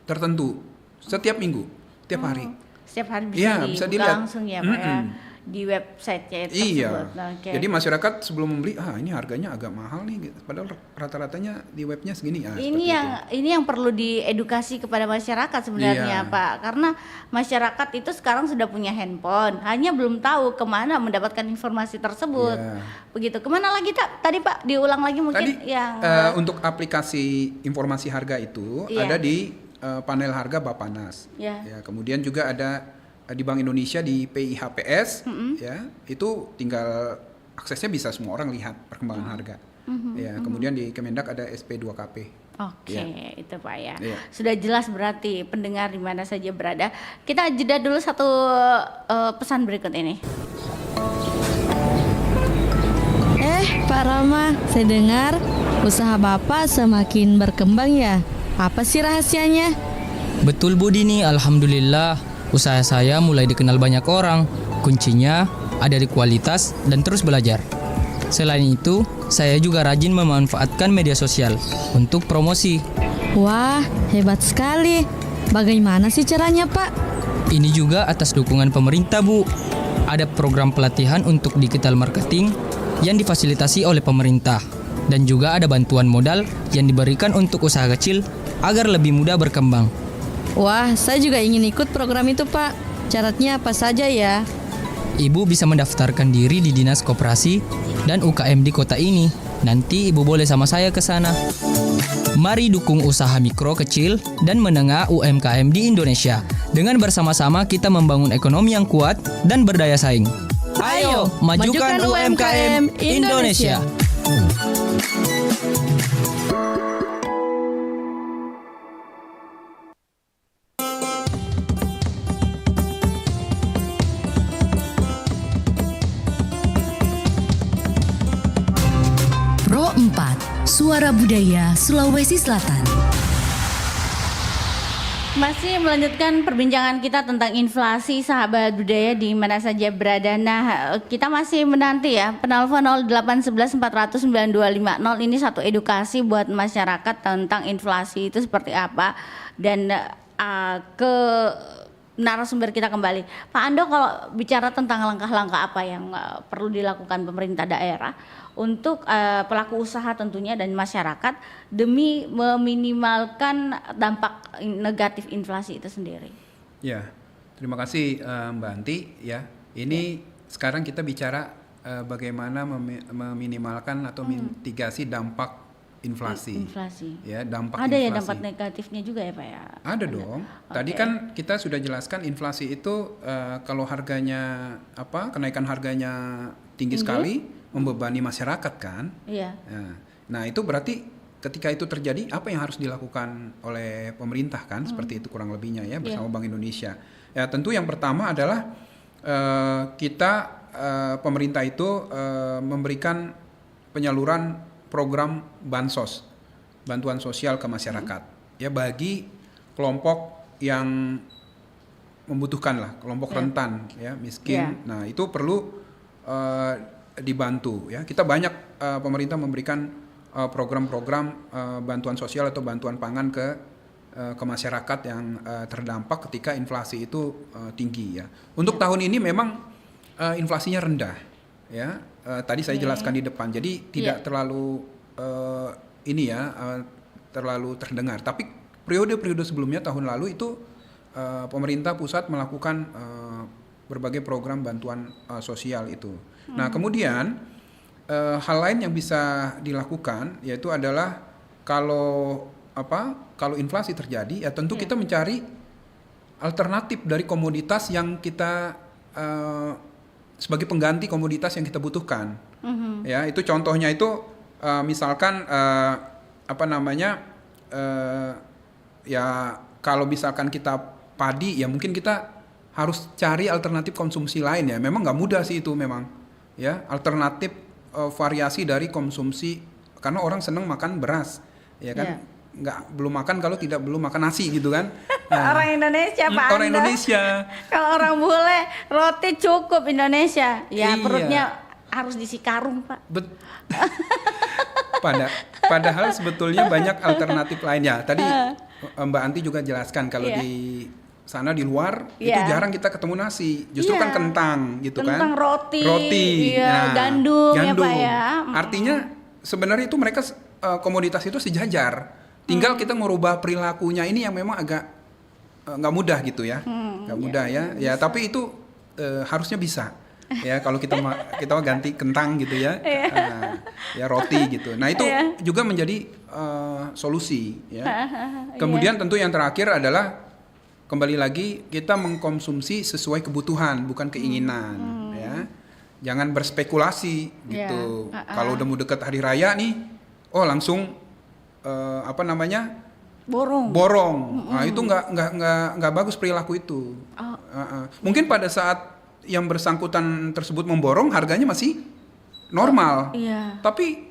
G: tertentu, setiap minggu, tiap hari.
F: Setiap hari
G: Iya, bisa dilihat
F: langsung ya Pak ya, di website-nya tersebut.
G: Iya.
F: Oke.
G: Jadi masyarakat sebelum membeli, ini harganya agak mahal nih, gitu. Padahal rata-ratanya di webnya segini.
F: Ini yang perlu diedukasi kepada masyarakat sebenarnya Pak, karena masyarakat itu sekarang sudah punya handphone, hanya belum tahu kemana mendapatkan informasi tersebut. Begitu. Kemana lagi tadi Pak? Diulang lagi mungkin
G: Tadi
F: yang
G: untuk aplikasi informasi harga itu ada di panel harga Bapanas. Ya, kemudian juga ada di Bank Indonesia di PIHPS, ya itu tinggal aksesnya bisa semua orang lihat perkembangan harga. Ya, kemudian di Kemendak ada SP2KP.
F: Oke, itu Pak ya. Sudah jelas berarti pendengar di mana saja berada. Kita jeda dulu satu pesan berikut ini.
N: Pak Rama, saya dengar usaha Bapak semakin berkembang ya. Apa sih rahasianya?
M: Betul Bu Dini, alhamdulillah. Usaha saya mulai dikenal banyak orang. Kuncinya ada di kualitas dan terus belajar. Selain itu, saya juga rajin memanfaatkan media sosial untuk promosi.
N: Wah, hebat sekali. Bagaimana sih caranya, Pak?
M: Ini juga atas dukungan pemerintah, Bu. Ada program pelatihan untuk digital marketing yang difasilitasi oleh pemerintah. Dan juga ada bantuan modal yang diberikan untuk usaha kecil agar lebih mudah berkembang.
N: Wah, saya juga ingin ikut program itu, Pak. Syaratnya apa saja ya?
M: Ibu bisa mendaftarkan diri di Dinas Koperasi dan UKM di kota ini. Nanti Ibu boleh sama saya ke sana. Mari dukung usaha mikro, kecil, dan menengah UMKM di Indonesia. Dengan bersama-sama kita membangun ekonomi yang kuat dan berdaya saing. Ayo, majukan UMKM Indonesia.
E: Pro 4, Suara Budaya Sulawesi Selatan.
F: Masih melanjutkan perbincangan kita tentang inflasi, sahabat budaya di mana saja berada. Nah, kita masih menanti ya penelpon 0811 400 9250. Ini satu edukasi buat masyarakat tentang inflasi itu seperti apa. Dan ke narasumber kita kembali. Pak Ando, kalau bicara tentang langkah-langkah apa yang perlu dilakukan pemerintah daerah untuk pelaku usaha tentunya dan masyarakat demi meminimalkan dampak negatif inflasi itu sendiri.
G: Ya, terima kasih Mbak Anti. Ya, ini sekarang kita bicara bagaimana meminimalkan atau mitigasi dampak inflasi. Ya, dampak
F: ada
G: inflasi.
F: Ya dampak negatifnya juga ya Pak ya?
G: Ada dong. Tadi kan kita sudah jelaskan inflasi itu kalau harganya kenaikan harganya tinggi sekali, membebani masyarakat kan.
F: Iya.
G: Nah itu berarti ketika itu terjadi apa yang harus dilakukan oleh pemerintah kan, seperti itu kurang lebihnya ya bersama Bank Indonesia. Ya tentu yang pertama adalah pemerintah itu memberikan penyaluran program bansos, bantuan sosial ke masyarakat ya bagi kelompok yang membutuhkan lah, kelompok rentan ya miskin. Nah itu perlu dibantu ya. Kita banyak pemerintah memberikan program-program bantuan sosial atau bantuan pangan ke masyarakat yang terdampak ketika inflasi itu tinggi ya. Untuk tahun ini memang inflasinya rendah ya. Tadi saya jelaskan di depan. Jadi tidak terlalu terlalu terdengar. Tapi periode-periode sebelumnya tahun lalu itu pemerintah pusat melakukan berbagai program bantuan sosial itu. Nah, kemudian hal lain yang bisa dilakukan yaitu adalah kalau inflasi terjadi ya tentu kita mencari alternatif dari komoditas yang kita sebagai pengganti komoditas yang kita butuhkan. Ya, itu contohnya itu misalkan ya kalau misalkan kita padi ya mungkin kita harus cari alternatif konsumsi lain ya. Memang nggak mudah sih itu memang. Ya, alternatif variasi dari konsumsi karena orang senang makan beras, ya kan? Belum makan kalau belum makan nasi gitu kan? Nah,
F: orang Indonesia Pak
G: orang
F: Anda.
G: Indonesia.
F: Kalau orang bule roti cukup Indonesia, ya
G: Iya.
F: perutnya harus diisi karung Pak.
G: Padahal sebetulnya banyak alternatif lainnya. Tadi Mbak Anti juga jelaskan kalau di sana di luar itu jarang kita ketemu nasi, justru kan kentang gitu
F: kentang,
G: kan,
F: roti, gandum ya Pak ya.
G: Artinya sebenarnya itu mereka komoditas itu sejajar, tinggal kita merubah perilakunya ini yang memang agak nggak mudah gitu ya, nggak mudah ya. Tapi itu harusnya bisa ya kalau kita ganti kentang gitu ya, ya roti gitu. Nah itu juga menjadi solusi ya. Kemudian tentu yang terakhir adalah kembali lagi kita mengkonsumsi sesuai kebutuhan bukan keinginan ya. Jangan berspekulasi gitu. Kalau udah mau deket hari raya nih, langsung borong. Nah, itu nggak bagus perilaku itu. Mungkin pada saat yang bersangkutan tersebut memborong harganya masih normal. Tapi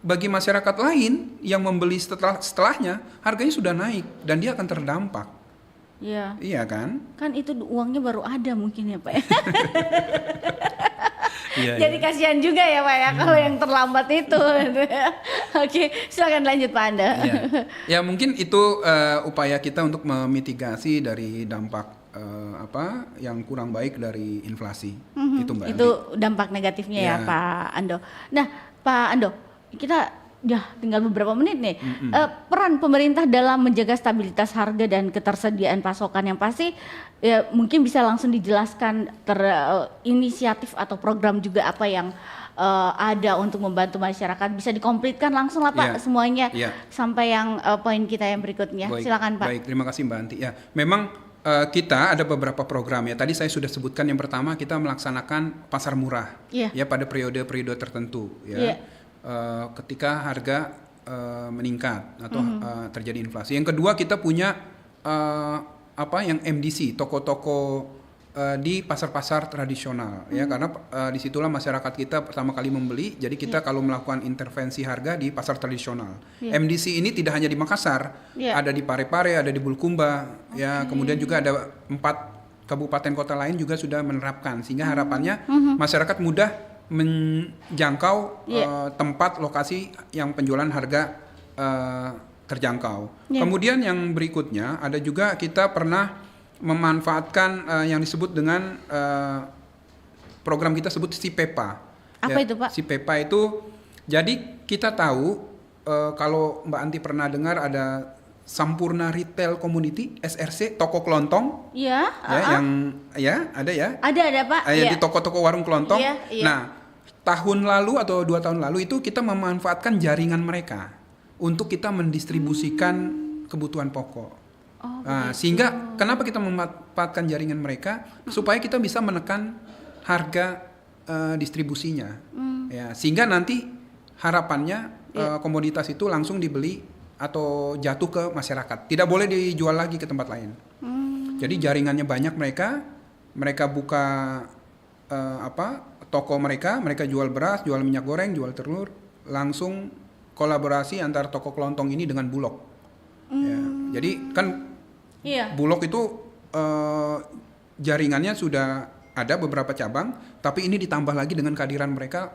G: bagi masyarakat lain yang membeli setelahnya harganya sudah naik dan dia akan terdampak. Iya kan?
F: Kan itu uangnya baru ada mungkin ya Pak.
G: Jadi
F: kasihan juga ya Pak ya kalau yang terlambat itu. Oke, silakan lanjut Pak Anda.
G: Ya mungkin itu upaya kita untuk memitigasi dari dampak yang kurang baik dari inflasi. Itu Mbak.
F: Itu dampak negatifnya ya Pak Ando. Nah Pak Ando, kita tinggal beberapa menit nih. Peran pemerintah dalam menjaga stabilitas harga dan ketersediaan pasokan yang pasti ya mungkin bisa langsung dijelaskan inisiatif atau program juga apa yang ada untuk membantu masyarakat, bisa dikomplitkan langsung lah Pak semuanya sampai yang poin kita yang berikutnya. Silakan Pak.
G: Baik, terima kasih Mbak Anti. Ya, memang kita ada beberapa program ya. Tadi saya sudah sebutkan yang pertama kita melaksanakan pasar murah ya pada periode-periode tertentu ya. Ketika harga meningkat atau terjadi inflasi. Yang kedua kita punya yang MDC, toko-toko di pasar-pasar tradisional ya, karena disitulah masyarakat kita pertama kali membeli. Jadi kita kalau melakukan intervensi harga di pasar tradisional. MDC ini tidak hanya di Makassar, ada di Parepare, ada di Bulukumba ya, kemudian juga ada 4 kabupaten kota lain juga sudah menerapkan, sehingga harapannya masyarakat mudah menjangkau tempat lokasi yang penjualan harga terjangkau. Kemudian yang berikutnya ada juga kita pernah memanfaatkan yang disebut dengan program kita sebut SIPEPA.
F: Apa itu Pak?
G: SIPEPA itu jadi kita tahu kalau Mbak Anti pernah dengar ada Sampurna Retail Community SRC, toko kelontong. Yang ada ya.
F: Ada Pak.
G: Di toko-toko warung kelontong. Nah, tahun lalu atau 2 tahun lalu itu kita memanfaatkan jaringan mereka untuk kita mendistribusikan kebutuhan pokok. Sehingga kenapa kita memanfaatkan jaringan mereka supaya kita bisa menekan harga distribusinya. Ya, sehingga nanti harapannya komoditas itu langsung dibeli atau jatuh ke masyarakat. Tidak boleh dijual lagi ke tempat lain. Jadi jaringannya banyak mereka buka toko mereka jual beras, jual minyak goreng, jual telur, langsung kolaborasi antar toko kelontong ini dengan Bulog. Ya, jadi kan Bulog itu jaringannya sudah ada beberapa cabang, tapi ini ditambah lagi dengan kehadiran mereka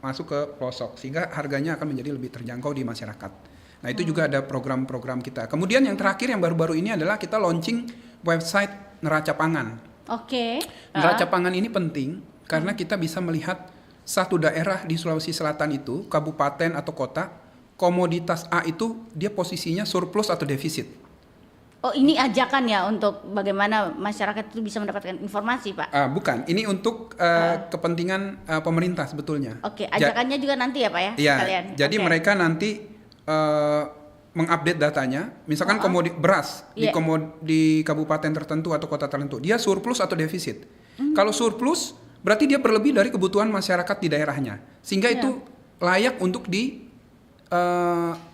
G: masuk ke pelosok, sehingga harganya akan menjadi lebih terjangkau di masyarakat. Nah itu juga ada program-program kita. Kemudian yang terakhir yang baru-baru ini adalah kita launching website Neraca Pangan. Neraca Pangan ini penting karena kita bisa melihat satu daerah di Sulawesi Selatan itu, kabupaten atau kota, komoditas A itu dia posisinya surplus atau defisit.
F: Oh, ini ajakan ya untuk bagaimana masyarakat itu bisa mendapatkan informasi, Pak?
G: Bukan, ini untuk kepentingan pemerintah sebetulnya.
F: Oke, ajakannya juga nanti ya Pak ya?
G: Iya,
F: sekalian.
G: jadi mereka nanti mengupdate datanya, misalkan beras di kabupaten tertentu atau kota tertentu, dia surplus atau defisit. Kalau surplus, berarti dia berlebih dari kebutuhan masyarakat di daerahnya, sehingga itu layak untuk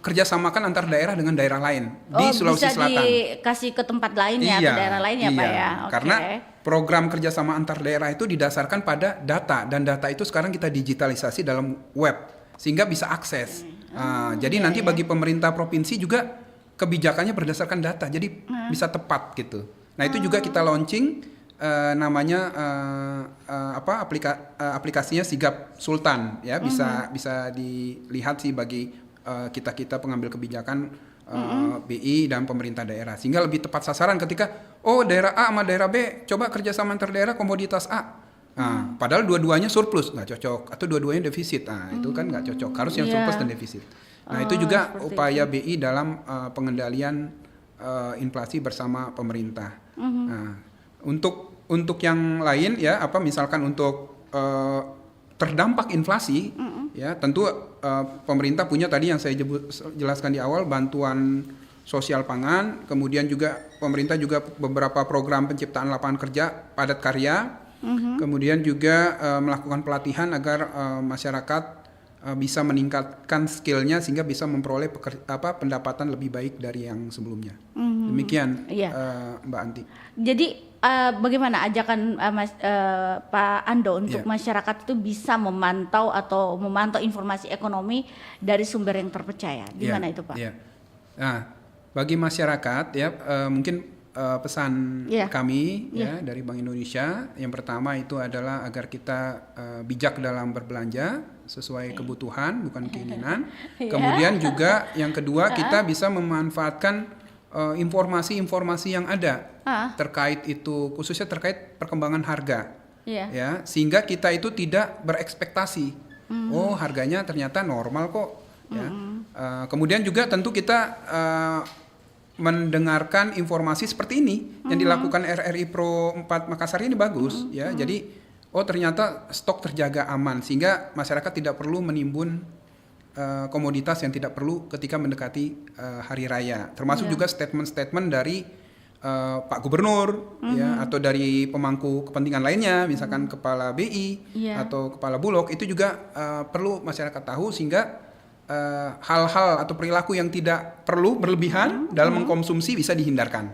G: kerjasamakan antar daerah dengan daerah lain di Sulawesi Selatan.
F: Bisa dikasih ke tempat lain ya, ke daerah lain ya Pak ya? Okay.
G: Karena program kerjasama antar daerah itu didasarkan pada data, dan data itu sekarang kita digitalisasi dalam web, sehingga bisa akses. Jadi nanti bagi pemerintah provinsi juga kebijakannya berdasarkan data, jadi bisa tepat gitu. Nah itu juga kita launching namanya aplikasinya Sigap Sultan ya, bisa dilihat sih bagi kita pengambil kebijakan BI dan pemerintah daerah, sehingga lebih tepat sasaran ketika daerah A sama daerah B coba kerjasama antar daerah komoditas A. Padahal dua-duanya surplus, nggak cocok, atau dua-duanya defisit, itu kan nggak cocok, harus yang surplus dan defisit. Nah itu juga upaya BI dalam pengendalian inflasi bersama pemerintah. Nah, untuk yang lain ya, misalkan untuk terdampak inflasi, ya tentu pemerintah punya tadi yang saya jelaskan di awal, bantuan sosial pangan, kemudian juga pemerintah juga beberapa program penciptaan lapangan kerja padat karya, kemudian juga melakukan pelatihan agar masyarakat bisa meningkatkan skillnya sehingga bisa memperoleh pendapatan lebih baik dari yang sebelumnya. Demikian Mbak Anti.
F: Jadi bagaimana ajakan Pak Ando untuk masyarakat itu bisa memantau informasi ekonomi dari sumber yang terpercaya? Gimana itu Pak?
G: Nah, bagi masyarakat ya mungkin pesan kami dari Bank Indonesia yang pertama itu adalah agar kita bijak dalam berbelanja sesuai kebutuhan bukan keinginan. Kemudian juga yang kedua kita bisa memanfaatkan informasi-informasi yang ada terkait itu, khususnya terkait perkembangan harga, ya sehingga kita itu tidak berekspektasi harganya ternyata normal kok. Kemudian juga tentu kita mendengarkan informasi seperti ini yang dilakukan RRI Pro 4 Makassar ini bagus ya. Jadi ternyata stok terjaga aman sehingga masyarakat tidak perlu menimbun komoditas yang tidak perlu ketika mendekati hari raya. Termasuk juga statement-statement dari Pak Gubernur ya, atau dari pemangku kepentingan lainnya, misalkan Kepala BI atau Kepala Bulog, itu juga perlu masyarakat tahu sehingga hal-hal atau perilaku yang tidak perlu berlebihan dalam mengkonsumsi bisa dihindarkan.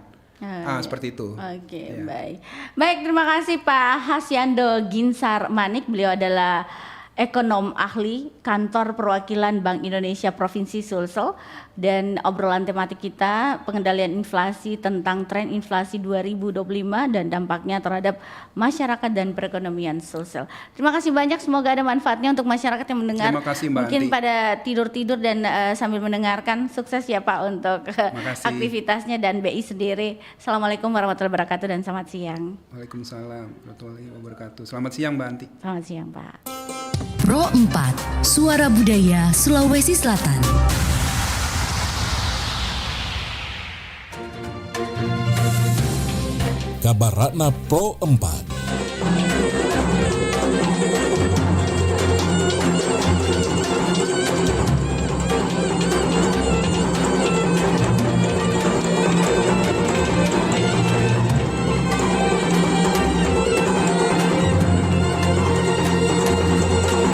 G: Seperti itu.
F: Oke, baik. Terima kasih Pak Hasyando Ginsar Manik. Beliau adalah ekonom ahli Kantor Perwakilan Bank Indonesia Provinsi Sulsel, dan obrolan tematik kita pengendalian inflasi tentang tren inflasi 2025 dan dampaknya terhadap masyarakat dan perekonomian Sulsel. Terima kasih banyak, semoga ada manfaatnya untuk masyarakat yang mendengar.
G: Terima kasih Mbak
F: Mungkin
G: Anti.
F: pada tidur-tidur dan sambil mendengarkan. Sukses ya Pak untuk aktivitasnya dan BI sendiri. Assalamualaikum warahmatullahi wabarakatuh dan selamat siang.
G: Waalaikumsalam warahmatullahi wabarakatuh. Selamat siang Mbak Anti.
F: Selamat siang Pak.
E: Pro 4, Suara Budaya Sulawesi Selatan.
B: Kabar Ratna Pro 4